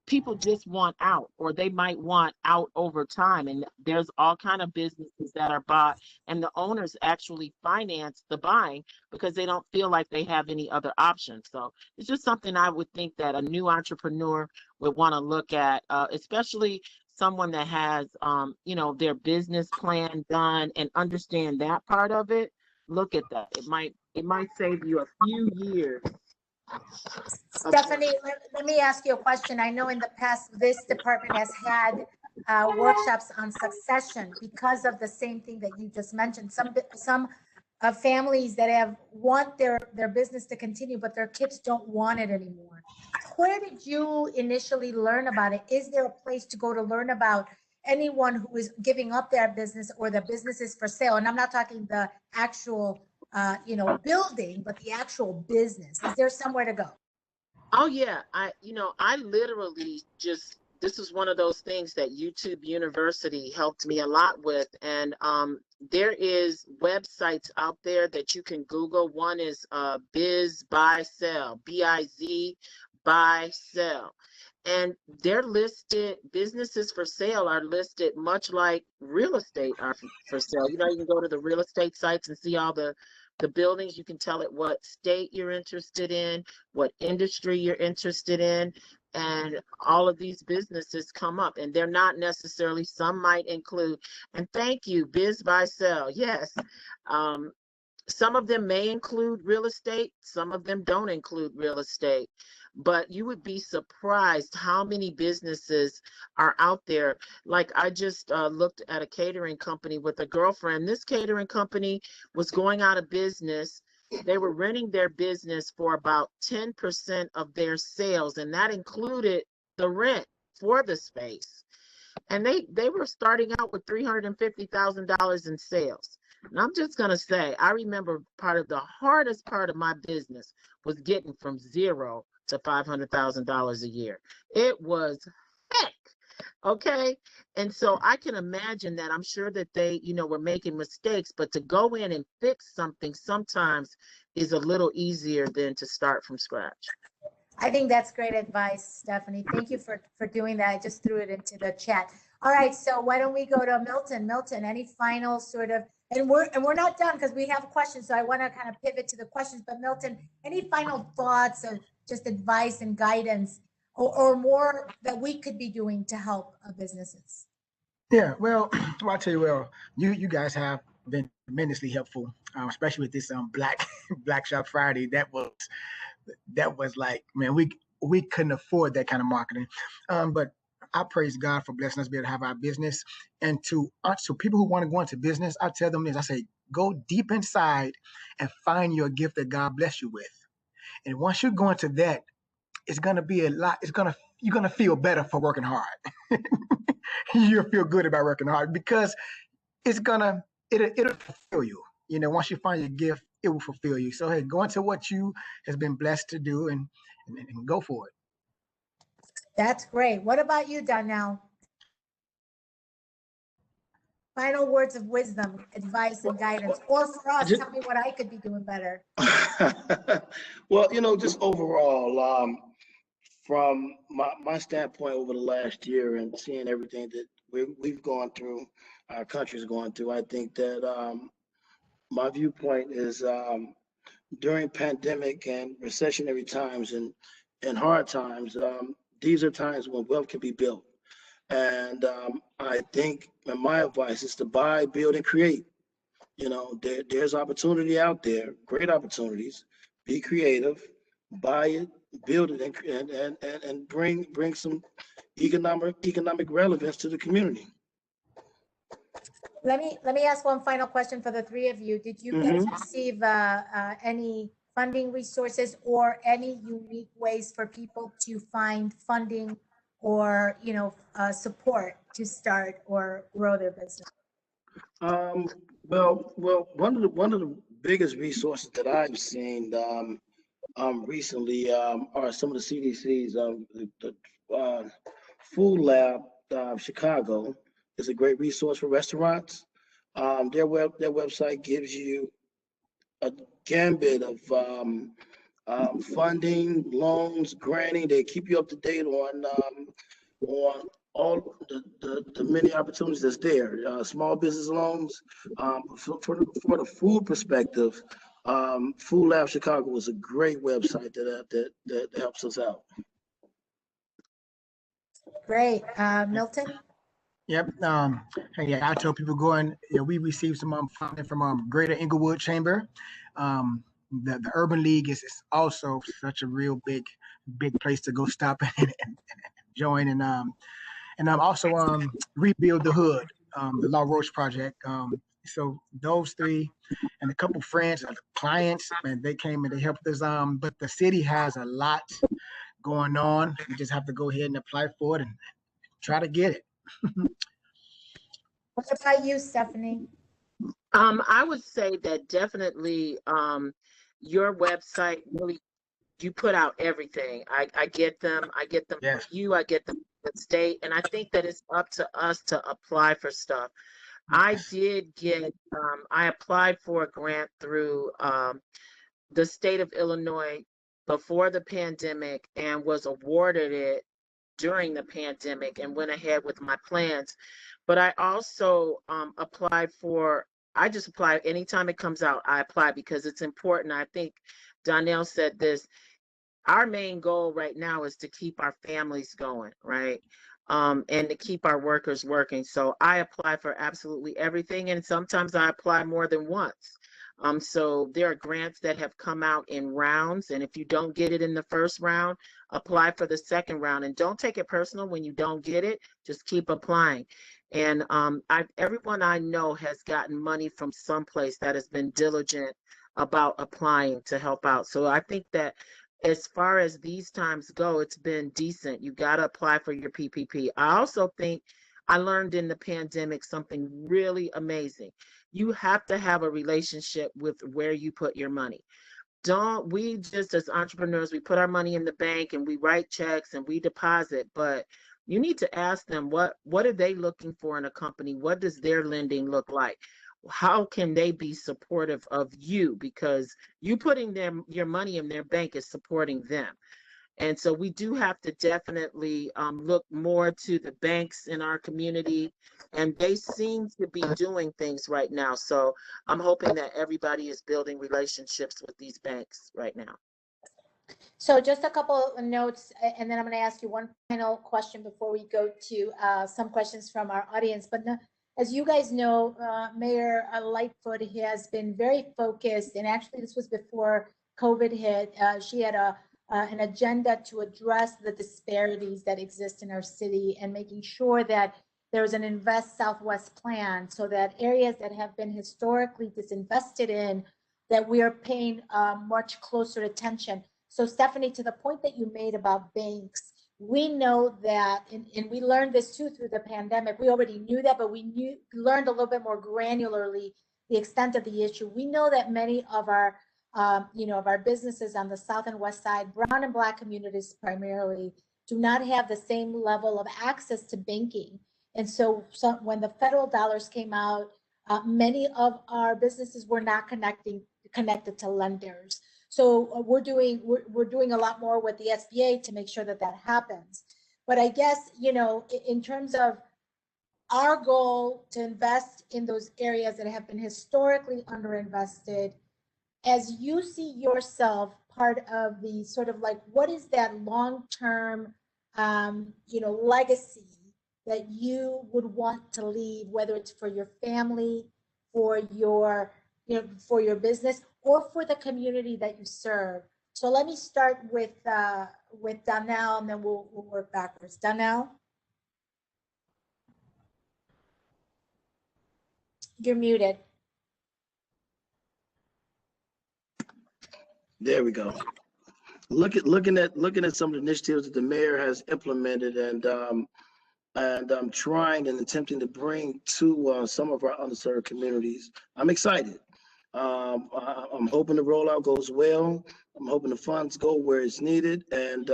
people just want out, or they might want out over time, and there's all kind of businesses that are bought and the owners actually finance the buying because they don't feel like they have any other options. So it's just something I would think that a new entrepreneur would want to look at, especially someone that has you know, their business plan done and understand that part of it. Look at that. It might save you a few years. Stephanie, let me ask you a question. I know in the past, this department has had workshops on succession because of the same thing that you just mentioned. Some families that want their business to continue, but their kids don't want it anymore. Where did you initially learn about it? Is there a place to go to learn about anyone who is giving up their business or the business is for sale? And I'm not talking the actual building, but the actual business. Is there somewhere to go? Oh yeah, I literally just, this is one of those things that YouTube University helped me a lot with, and there is websites out there that you can Google. One is Biz Buy Sell, BIZ Buy Sell, and they're listed. Businesses for sale are listed much like real estate are for sale. You know, you can go to the real estate sites and see all the buildings. You can tell it what state you're interested in, what industry you're interested in, and all of these businesses come up, and they're not necessarily, some might include, and thank you, Biz Buy Sell, yes. Some of them may include real estate, some of them don't include real estate, but you would be surprised how many businesses are out there. Like I just looked at a catering company with a girlfriend. This catering company was going out of business. They were renting their business for about 10% of their sales, and that included the rent for the space. And they were starting out with $350,000 in sales. And I'm just going to say, I remember part of the hardest part of my business was getting from zero to $500,000 a year. It was heck. Okay. And so I can imagine that. I'm sure that they, were making mistakes, but to go in and fix something sometimes is a little easier than to start from scratch. I think that's great advice, Stephanie. Thank you for doing that. I just threw it into the chat. All right, so why don't we go to Milton? Milton, any final sort of, and we're not done because we have questions, so I want to kind of pivot to the questions. But Milton, any final thoughts or just advice and guidance, or more that we could be doing to help businesses? Yeah, well, I'll tell you, you guys have been tremendously helpful, especially with this Black Shop Friday. That was like, man, we couldn't afford that kind of marketing. But I praise God for blessing us to be able to have our business. And to people who want to go into business, I tell them this: I say, go deep inside and find your gift that God bless you with. And once you go into that, it's gonna be a lot. You're gonna feel better for working hard. You'll feel good about working hard because it'll fulfill you. Once you find your gift, it will fulfill you. So hey, go into what you has been blessed to do and go for it. That's great. What about you, Donnell? Final words of wisdom, advice, and guidance, or for us, tell me what I could be doing better. Well, just overall, from my standpoint over the last year and seeing everything that we've gone through, our country's gone through, I think that my viewpoint is during pandemic and recessionary times and hard times, these are times when wealth can be built. And I think my advice is to buy, build, and create. You know, there's opportunity out there, great opportunities. Be creative, buy it, build it, and bring some economic relevance to the community. Let me ask one final question for the three of you. Did you guys receive any funding resources or any unique ways for people to find funding or support to start or grow their business? Well, one of the biggest resources that I've seen recently are some of the CDC's. The Food Lab Chicago is a great resource for restaurants. Their website gives you a gambit of funding, loans, granting. They keep you up to date on all the many opportunities that's there. Small business loans. For the food perspective, Food Lab Chicago is a great website that helps us out. Great. Milton? Yep. Yeah, I tell people going, we received some funding from Greater Inglewood Chamber. The Urban League is also such a real big place to go stop and join, and also Rebuild the Hood, the Law Roach Project. So those three and a couple friends, clients, and they came and they helped us. But the city has a lot going on. We just have to go ahead and apply for it and try to get it. What about you, Stephanie? I would say that definitely your website really, you put out everything. I get them. I get them Yes. from you. I get them from the state. And I think that it's up to us to apply for stuff. I did get, I applied for a grant through the state of Illinois before the pandemic and was awarded it during the pandemic and went ahead with my plans. But I also applied for, I just apply anytime it comes out, I apply because it's important. I think Donnell said this, our main goal right now is to keep our families going, right? And to keep our workers working. So I apply for absolutely everything. And sometimes I apply more than once. So there are grants that have come out in rounds. And if you don't get it in the first round, apply for the second round. And don't take it personal when you don't get it. Just keep applying. And everyone I know has gotten money from someplace that has been diligent about applying to help out. So I think that as far as these times go, it's been decent. You got to apply for your PPP. I also think I learned in the pandemic something really amazing. You have to have a relationship with where you put your money. Don't we just as entrepreneurs, we put our money in the bank and we write checks and we deposit, but you need to ask them what are they looking for in a company? What does their lending look like? How can they be supportive of you? Because you putting your money in their bank is supporting them. And so we do have to definitely look more to the banks in our community, and they seem to be doing things right now. So I'm hoping that everybody is building relationships with these banks right now. So just a couple of notes, and then I'm going to ask you one final question before we go to some questions from our audience. But as you guys know, Mayor Lightfoot has been very focused, and actually this was before COVID hit. She had an agenda to address the disparities that exist in our city and making sure that there's an Invest Southwest plan so that areas that have been historically disinvested in, that we are paying much closer attention. So Stephanie, to the point that you made about banks, we know that, and we learned this too through the pandemic. We already knew that, but we learned a little bit more granularly the extent of the issue. We know that many of our, of our businesses on the south and west side, brown and black communities primarily, do not have the same level of access to banking. And so when the federal dollars came out, many of our businesses were not connected to lenders. So we're doing a lot more with the SBA to make sure that that happens. But I guess, in terms of our goal to invest in those areas that have been historically underinvested, as you see yourself part of the sort of like, what is that long-term, legacy that you would want to leave, whether it's for your family, for your, for your business, or for the community that you serve? So let me start with Donnell, and then we'll work backwards. Donnell, you're muted. There we go. Looking at some of the initiatives that the mayor has implemented, and I'm trying and attempting to bring to some of our underserved communities. I'm excited. I'm hoping the rollout goes well. I'm hoping the funds go where it's needed, and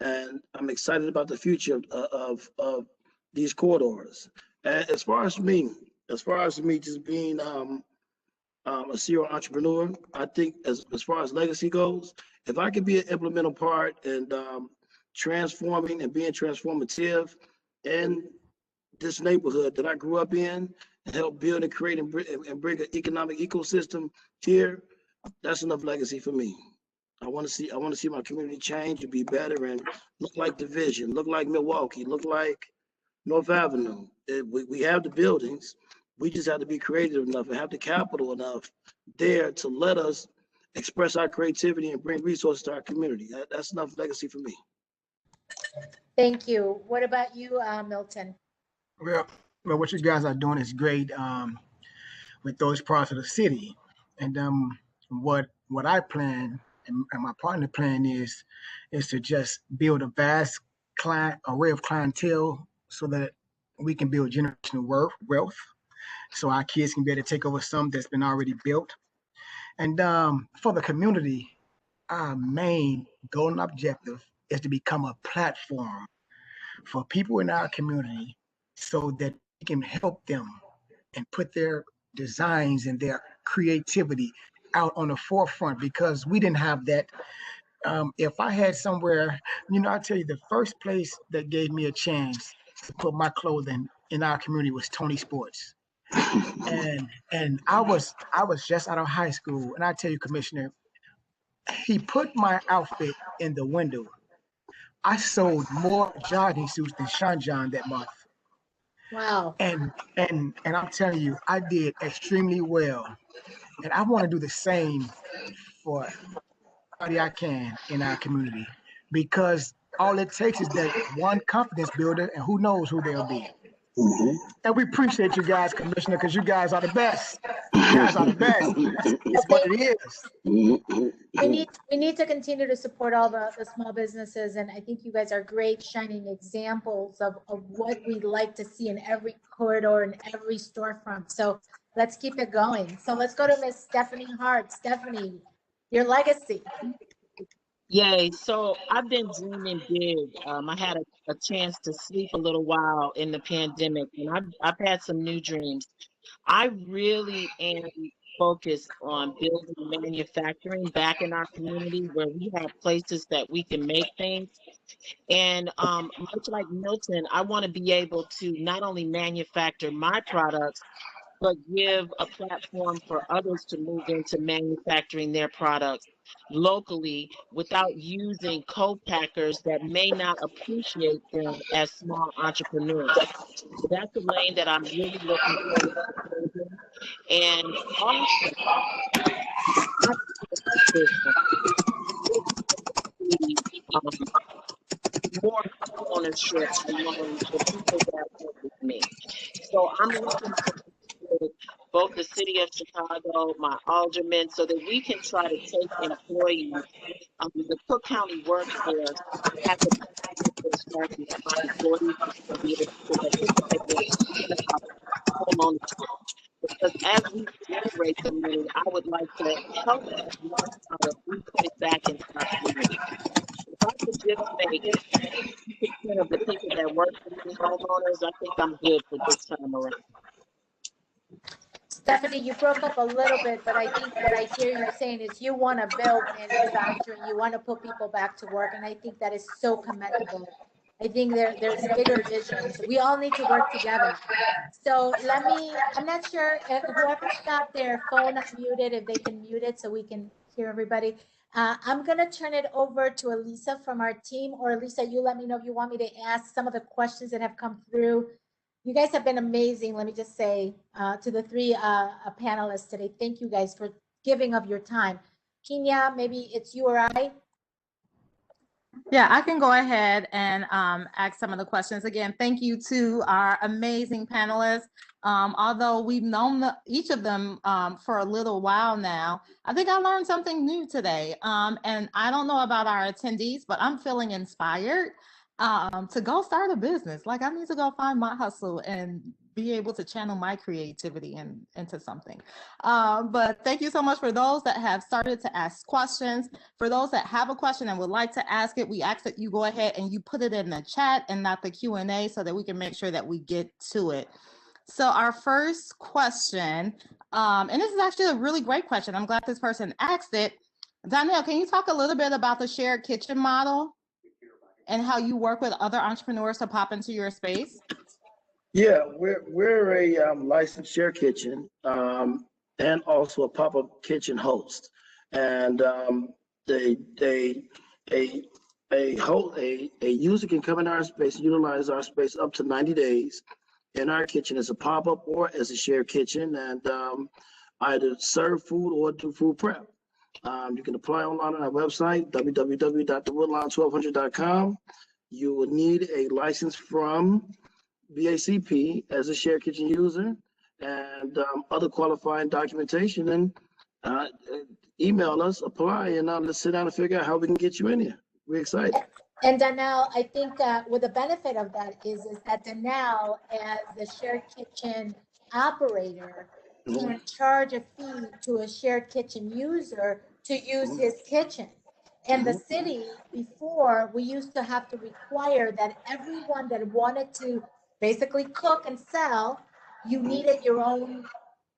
I'm excited about the future of these corridors. And as far as me just being a serial entrepreneur, I think as far as legacy goes, if I could be an implemental part and transforming and being transformative in this neighborhood that I grew up in, and help build and create and bring an economic ecosystem here, that's enough legacy for me. I want to see my community change and be better and look like Division, look like Milwaukee, look like North Avenue. We have the buildings. We just have to be creative enough and have the capital enough there to let us express our creativity and bring resources to our community. That's enough legacy for me. Thank you. What about you, Milton? Well, what you guys are doing is great with those parts of the city. And what I plan and my partner plan is to just build a vast array of clientele so that we can build generational wealth. So our kids can be able to take over some that's been already built. And for the community, our main goal and objective is to become a platform for people in our community so that we can help them and put their designs and their creativity out on the forefront, because we didn't have that. If I had somewhere, I tell you, the first place that gave me a chance to put my clothing in our community was Tony Sports. And I was just out of high school, and I tell you, Commissioner, he put my outfit in the window. I sold more jogging suits than Sean John that month. Wow. And I'm telling you, I did extremely well. And I want to do the same for everybody I can in our community, because all it takes is that one confidence builder, and who knows who they'll be. Mm-hmm. And we appreciate you guys, Commissioner, because you guys are the best. You guys are the best. It's what it is. We need to continue to support all the small businesses, and I think you guys are great shining examples of what we'd like to see in every corridor and every storefront. So let's keep it going. So let's go to Miss Stephanie Hart. Stephanie, your legacy. Yay. So I've been dreaming big. I had a chance to sleep a little while in the pandemic, and I've had some new dreams. I really am focused on building manufacturing back in our community where we have places that we can make things. And much like Milton, I want to be able to not only manufacture my products, but give a platform for others to move into manufacturing their products locally without using co-packers that may not appreciate them as small entrepreneurs. So that's a lane that I'm really looking forward to building. And also, more ownership among the people that work with me. So I'm looking for both the city of Chicago, my aldermen, so that we can try to take employees. The Cook County workforce has a start with my employees to be able to participate in home ownership. Because as we generate the money, I would like to help us learn how to put it back into our community. If I could just make 50% of the people that work for me homeowners, I think I'm good for this time around. Stephanie, you broke up a little bit, but I think what I hear you saying is you want to build manufacturing, you want to put people back to work, and I think that is so commendable. I think there's bigger visions. We all need to work together. So I'm not sure, whoever's got their phone unmuted, if they can mute it so we can hear everybody. I'm gonna turn it over to Elisa from our team, or Elisa, you let me know if you want me to ask some of the questions that have come through. You guys have been amazing, let me just say, to the three panelists today. Thank you guys for giving of your time. Kenya, maybe it's you or I. Yeah, I can go ahead and ask some of the questions. Again, thank you to our amazing panelists. Although we've known each of them for a little while now, I think I learned something new today. And I don't know about our attendees, but I'm feeling inspired to go start a business. Like I need to go find my hustle and be able to channel my creativity into something. But thank you so much for those that have started to ask questions. For those that have a question and would like to ask it, we ask that you go ahead and you put it in the chat and not the Q&A so that we can make sure that we get to it. So our first question, and this is actually a really great question. I'm glad this person asked it. Donnell, can you talk a little bit about the shared kitchen model and how you work with other entrepreneurs to pop into your space? Yeah, we're a licensed share kitchen and also a pop-up kitchen host. And a user can come in our space and utilize our space up to 90 days in our kitchen as a pop-up or as a shared kitchen, and either serve food or do food prep. You can apply online on our website, www.thewoodlawn1200.com. You will need a license from BACP as a shared kitchen user and other qualifying documentation, and email us, apply, and let's sit down and figure out how we can get you in here. We're excited. And Donnell, I think what the benefit of that is that Donnell, as the shared kitchen operator, can charge a fee to a shared kitchen user to use his kitchen. And the city, before, we used to have to require that everyone that wanted to basically cook and sell, you needed your own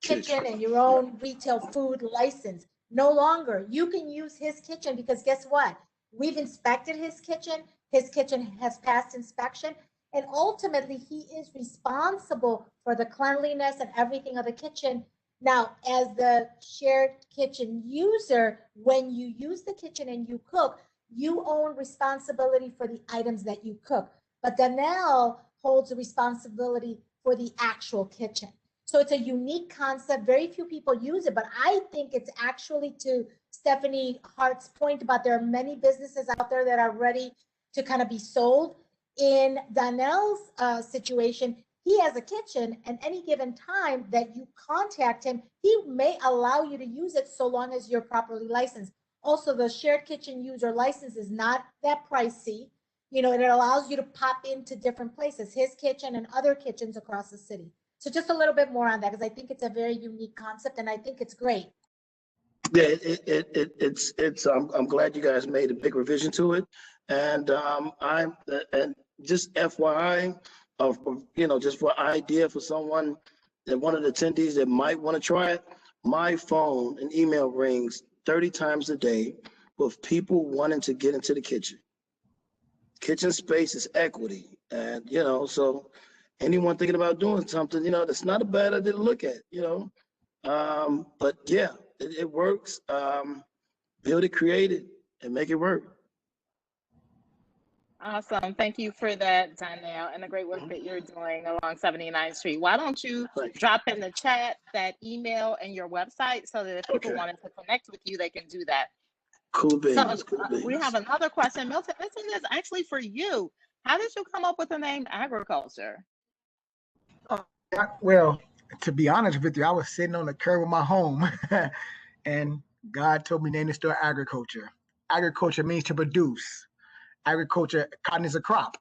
kitchen and your own retail food license. No longer. You can use his kitchen because guess what? We've inspected his kitchen. His kitchen has passed inspection. And ultimately, he is responsible for the cleanliness and everything of the kitchen. Now, as the shared kitchen user, when you use the kitchen and you cook, you own responsibility for the items that you cook. But Donnell holds the responsibility for the actual kitchen. So it's a unique concept. Very few people use it, but I think it's actually, to Stephanie Hart's point about there are many businesses out there that are ready to kind of be sold. In Donnell's situation, he has a kitchen, and any given time that you contact him, he may allow you to use it so long as you're properly licensed. Also, the shared kitchen user license is not that pricey. You know, and it allows you to pop into different places, his kitchen and other kitchens across the city. So just a little bit more on that, because I think it's a very unique concept, and I think it's great. Yeah, it's. I'm glad you guys made a big revision to it, and and just FYI, just for idea for someone, that one of the attendees that might want to try it. My phone and email rings 30 times a day with people wanting to get into the kitchen. Kitchen space is equity, and so anyone thinking about doing something, that's not a bad idea to look at, but yeah, it works. Build it, create it, and make it work. Awesome. Thank you for that, Donnell, and the great work that you're doing along 79th Street. Why don't you drop in the chat that email and your website so that if people wanted to connect with you, they can do that. Cool beans. So we have another question. Milton, this one is actually for you. How did you come up with the name agriculture? Well, to be honest with you, I was sitting on the curb of my home and God told me to name the store agriculture. Agriculture means to produce. Agriculture, cotton is a crop.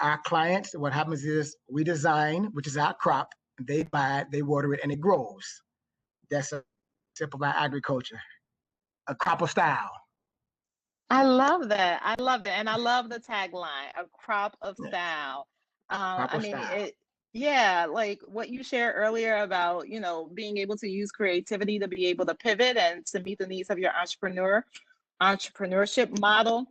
Our clients, what happens is we design, which is our crop, they buy it, they water it, and it grows. That's a simple about agriculture. A crop of style. I love that. I love it. And I love the tagline, a crop of style. Yeah, like what you shared earlier about, being able to use creativity to be able to pivot and to meet the needs of your entrepreneurship model.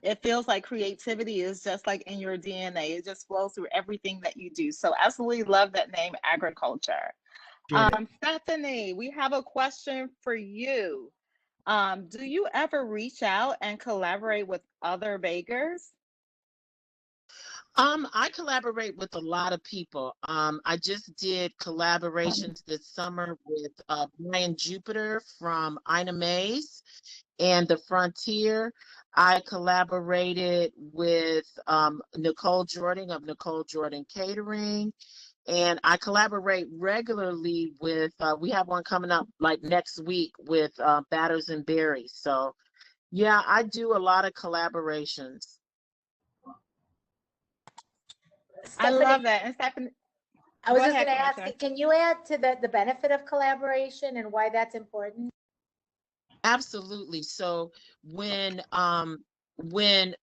it feels like creativity is just like in your DNA. It just flows through everything that you do. So absolutely love that name, agriculture. Get it. Stephanie, we have a question for you. Do you ever reach out and collaborate with other bakers? I collaborate with a lot of people. I just did collaborations this summer with Brian Jupiter from Ina Mays and The Frontier. I collaborated with Nicole Jordan of Nicole Jordan Catering. And I collaborate regularly with, we have one coming up like next week with Batters and Berries. So yeah, I do a lot of collaborations. I Stephanie, love that. And Stephanie, I was go just ahead, going to ask, Commissioner. can you add to the benefit of collaboration and why that's important? Absolutely. So when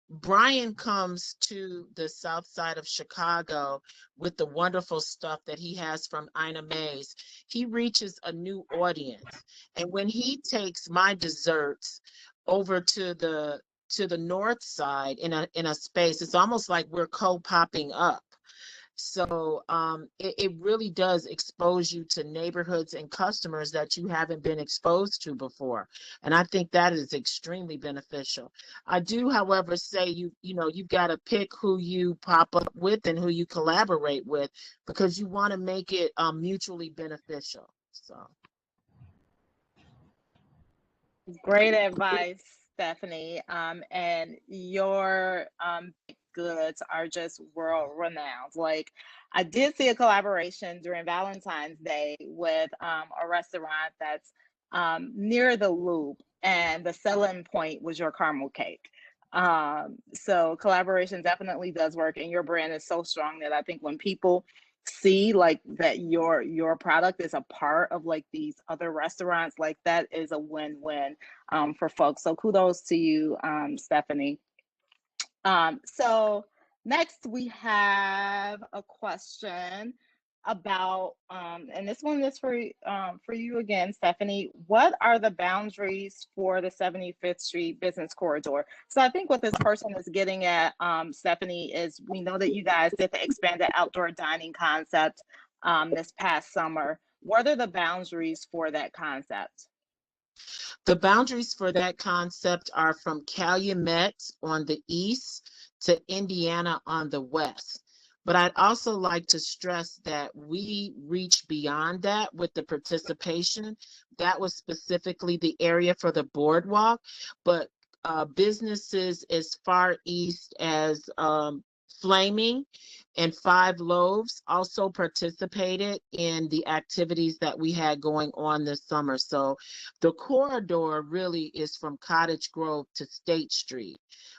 Brian comes to the south side of Chicago with the wonderful stuff that he has from Ina Mays, he reaches a new audience. And when he takes my desserts over to the north side in a space, it's almost like we're co-popping up. So it really does expose you to neighborhoods and customers that you haven't been exposed to before. And I think that is extremely beneficial. I do, however, say you know, you've got to pick who you pop up with and who you collaborate with because you want to make it mutually beneficial. So Great advice, Stephanie. And your goods are just world renowned. Like, I did see a collaboration during Valentine's Day with a restaurant that's near the Loop, and the selling point was your caramel cake. So collaboration definitely does work, and your brand is so strong that I think when people see like that your product is a part of like these other restaurants, like that is a win-win for folks. So kudos to you, Stephanie. So next we have a question about, and this one is for you again, Stephanie. What are the boundaries for the 75th Street Business Corridor? So I think what this person is getting at, Stephanie, is we know that you guys did the expanded outdoor dining concept this past summer. What are the boundaries for that concept? the boundaries for that concept are from Calumet on the east to Indiana on the west. But I'd also like to stress that we reach beyond that with the participation. That was specifically the area for the boardwalk, but businesses as far east as Flaming and Five Loaves also participated in the activities that we had going on this summer. So the corridor really is from Cottage Grove to State Street.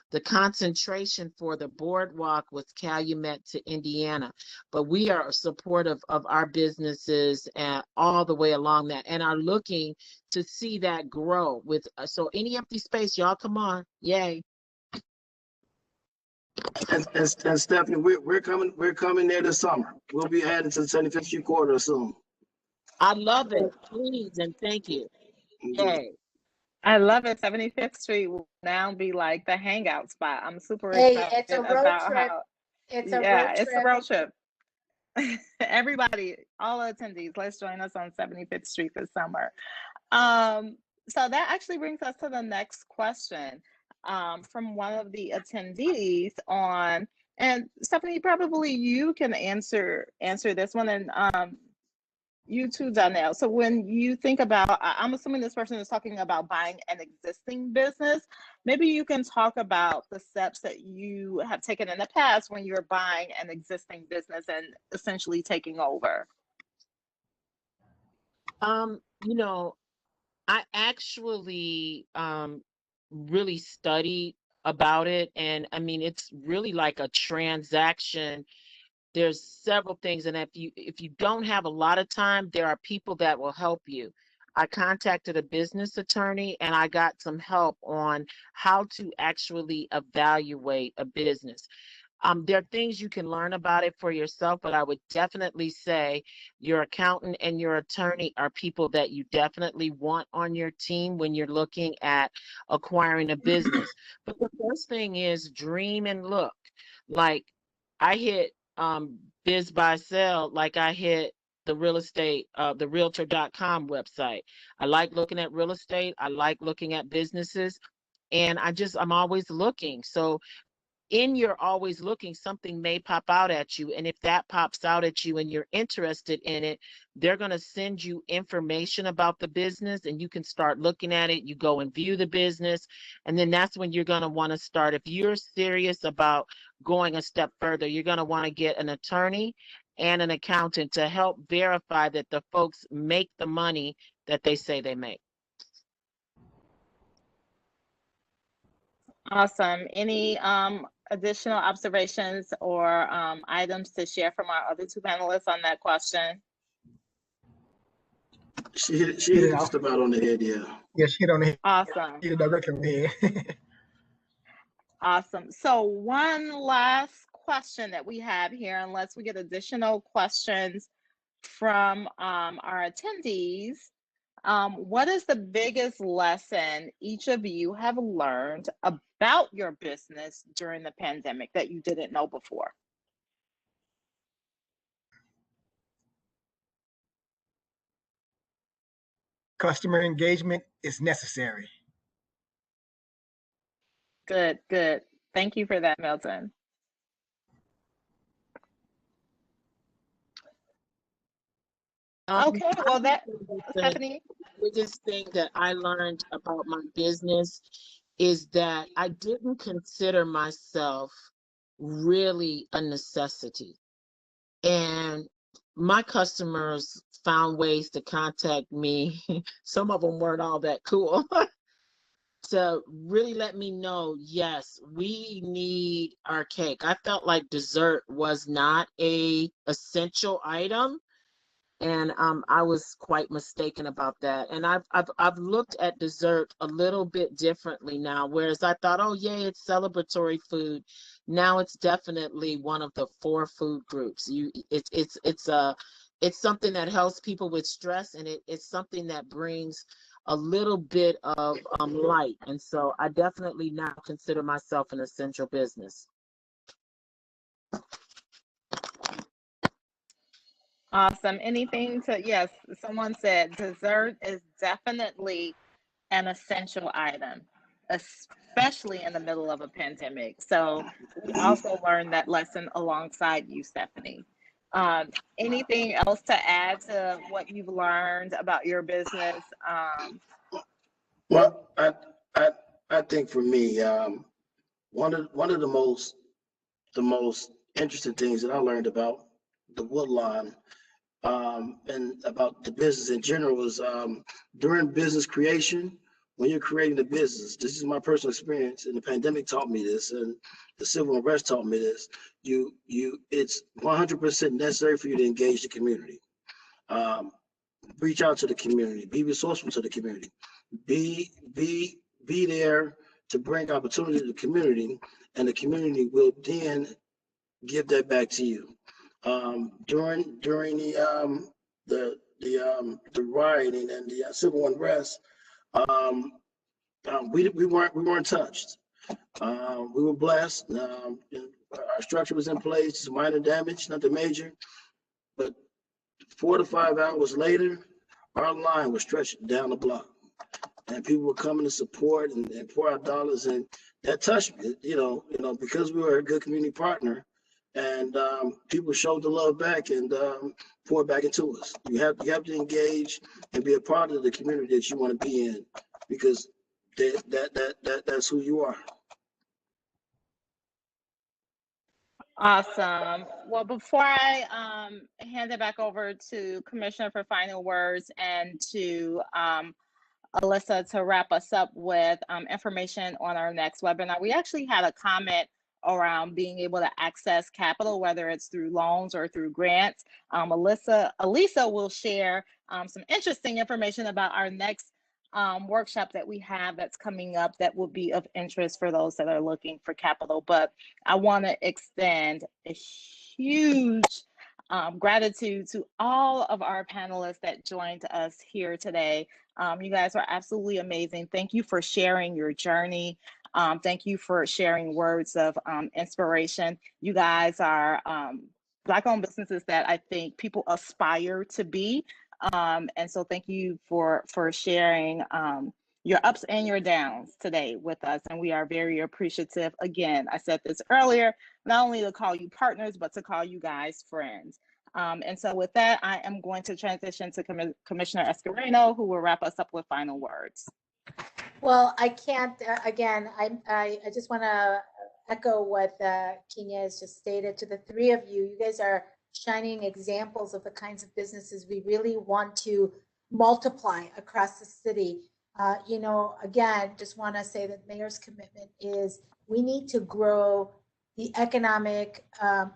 The concentration for the boardwalk was Calumet to Indiana, but we are supportive of our businesses and all the way along that and are looking to see that grow with, so any empty space, y'all come on, yay. And Stephanie, we're coming there this summer. We'll be heading to the 75th Street corridor soon. I love it, please and thank you. Yay. I love it. 75th Street will now be like the hangout spot. I'm super Hey, excited it's a road about trip. how, It's a yeah, road it's a trip. road trip. Everybody, all attendees, let's join us on 75th Street this summer. So that actually brings us to the next question from one of the attendees on, and Stephanie, probably you can answer this one, and you too, Donnell. So when you think about, I'm assuming this person is talking about buying an existing business. Maybe you can talk about the steps that you have taken in the past when you're buying an existing business and essentially taking over. You know, I actually really studied about it, and I mean it's really like a transaction. There's several things, and if you don't have a lot of time, there are people that will help you. I contacted a business attorney and I got some help on how to actually evaluate a business. There are things you can learn about it for yourself, but I would definitely say your accountant and your attorney are people that you definitely want on your team when you're looking at acquiring a business. But the first thing is dream and look. Like I hit Biz Buy Sell, like I hit the real estate, the realtor.com website. I like looking at real estate. I like looking at businesses. And I'm always looking. So in you're always looking, something may pop out at you. And if that pops out at you and you're interested in it, they're going to send you information about the business and you can start looking at it. You go and view the business. And then that's when you're going to want to start. If you're serious about going a step further, you're going to want to get an attorney and an accountant to help verify that the folks make the money that they say they make. Awesome. Any additional observations or items to share from our other two panelists on that question? She hit just about on the head, yeah. Yeah, she hit on the head. Awesome. Hit it directly on the head. Awesome. So one last question that we have here, unless we get additional questions from our attendees. What is the biggest lesson each of you have learned about your business during the pandemic that you didn't know before? Customer engagement is necessary. Good, good. Thank you for that, Milton. Okay, well Stephanie? The biggest thing that I learned about my business is that I didn't consider myself really a necessity. And my customers found ways to contact me. Some of them weren't all that cool. To really let me know, yes, we need our cake. I felt like dessert was not a essential item. And I was quite mistaken about that. And I've looked at dessert a little bit differently now. Whereas I thought, oh yay, it's celebratory food. Now it's definitely one of the 4 food groups. It's something that helps people with stress, and it's something that brings a little bit of light. And so I definitely now consider myself an essential business. Awesome. Anything to, yes, someone said dessert is definitely an essential item, especially in the middle of a pandemic. So we also learned that lesson alongside you, Stephanie. Anything else to add to what you've learned about your business? Well, I think for me, one of the most interesting things that I learned about the Woodlawn and about the business in general was during business creation, when you're creating a business, this is my personal experience, and the pandemic taught me this, and the civil unrest taught me this. It's 100% necessary for you to engage the community. Reach out to the community. Be resourceful to the community. Be there to bring opportunity to the community, and the community will then give that back to you. During the rioting and the civil unrest, we weren't touched. We were blessed. Our structure was in place. Just minor damage, nothing major. But 4 to 5 hours later, our line was stretched down the block, and people were coming to support and pour out dollars, and that touched me. Because we were a good community partner. And people showed the love back and poured back into us. You have to engage and be a part of the community that you want to be in, because that's who you are. Awesome. Well, before I hand it back over to Commissioner for final words and to Alyssa to wrap us up with information on our next webinar, we actually had a comment around being able to access capital, whether it's through loans or through grants. Elisa will share some interesting information about our next workshop that we have that's coming up that will be of interest for those that are looking for capital. But I want to extend a huge gratitude to all of our panelists that joined us here today. You guys are absolutely amazing. Thank you for sharing your journey. Thank you for sharing words of inspiration. You guys are Black-owned businesses that I think people aspire to be. And so thank you for sharing your ups and your downs today with us. And we are very appreciative. Again, I said this earlier, not only to call you partners, but to call you guys friends. And so with that, I am going to transition to Commissioner Escareno, who will wrap us up with final words. Well, I can't, again, I just want to echo what Kenya has just stated to the three of you. You guys are shining examples of the kinds of businesses we really want to multiply across the city. You know, again, just want to say that Mayor's commitment is we need to grow the economic,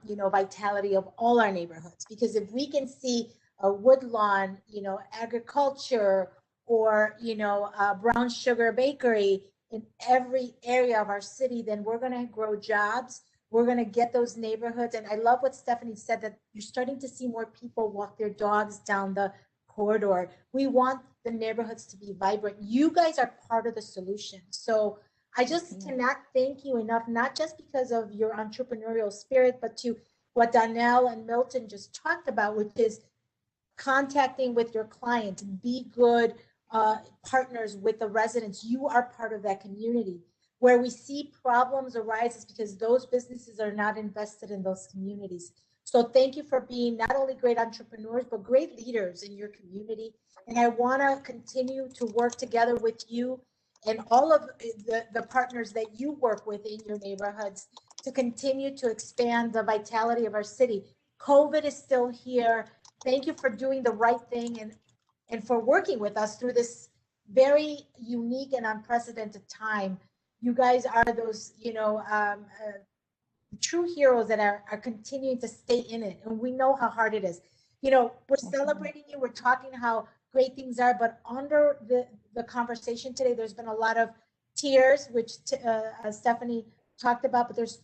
you know, vitality of all our neighborhoods. Because if we can see a Woodlawn, you know, agriculture, or, you know, Brown Sugar Bakery in every area of our city, then we're going to grow jobs. We're going to get those neighborhoods. And I love what Stephanie said, that you're starting to see more people walk their dogs down the corridor. We want the neighborhoods to be vibrant. You guys are part of the solution. So I just cannot thank you enough, not just because of your entrepreneurial spirit, but to what Donnell and Milton just talked about, which is contacting with your clients, be good partners with the residents. You are part of that community. Where we see problems arise is because those businesses are not invested in those communities. So thank you for being not only great entrepreneurs, but great leaders in your community. And I want to continue to work together with you and all of the partners that you work with in your neighborhoods to continue to expand the vitality of our city. COVID is still here. Thank you for doing the right thing and for working with us through this very unique and unprecedented time. You guys are those, you know, true heroes that are continuing to stay in it. And we know how hard it is. You know, we're celebrating you. We're talking how great things are, but under the conversation today, there's been a lot of tears, which Stephanie talked about, but there's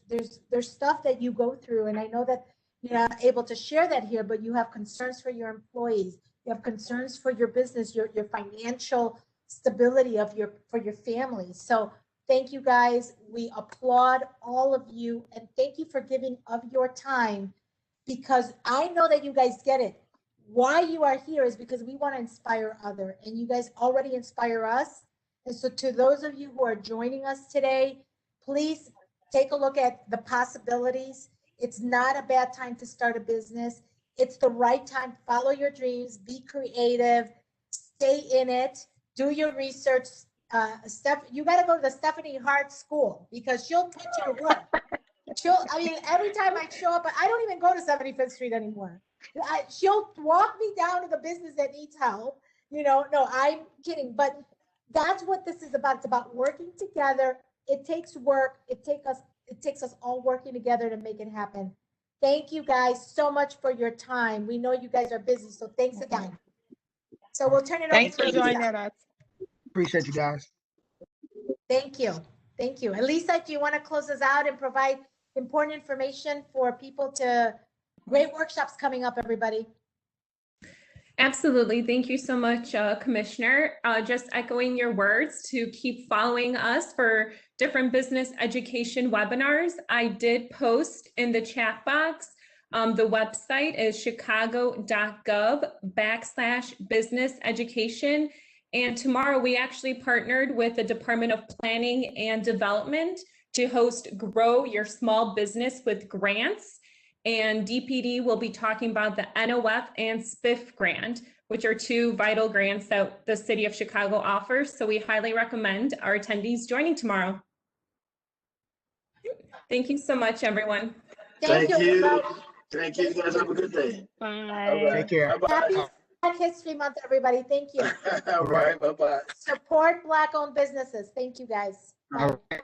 stuff that you go through. And I know that you're not able to share that here, but you have concerns for your employees. You have concerns for your business, your financial stability for your family. So thank you guys. We applaud all of you, and thank you for giving of your time, because I know that you guys get it. Why you are here is because we want to inspire others, and you guys already inspire us. And so to those of you who are joining us today, please take a look at the possibilities. It's not a bad time to start a business. It's the right time. Follow your dreams, be creative, stay in it, do your research. You got to go to the Stephanie Hart school, because she'll put you to work. I mean, every time I show up, I don't even go to 75th Street anymore. She'll walk me down to the business that needs help. You know, no, I'm kidding. But that's what this is about. It's about working together. It takes work. It takes us all working together to make it happen. Thank you guys so much for your time. We know you guys are busy, so thanks again. So we'll turn it over. Thanks for joining us. Appreciate you guys. Thank you. Thank you. And Lisa, do you want to close us out and provide important information for people to great workshops coming up, everybody? Absolutely. Thank you so much, Commissioner. Just echoing your words to keep following us for different business education webinars. I did post in the chat box. The website is chicago.gov/business education. And tomorrow we actually partnered with the Department of Planning and Development to host Grow Your Small Business with Grants. And DPD will be talking about the NOF and SPIF grant, which are two vital grants that the city of Chicago offers. So we highly recommend our attendees joining tomorrow. Thank you so much, everyone. Thank you. Thank you. You guys have a good day. Bye. Take care. Happy Black History Month, everybody. Thank you. All right. Bye-bye. Support Black-owned businesses. Thank you, guys. All right.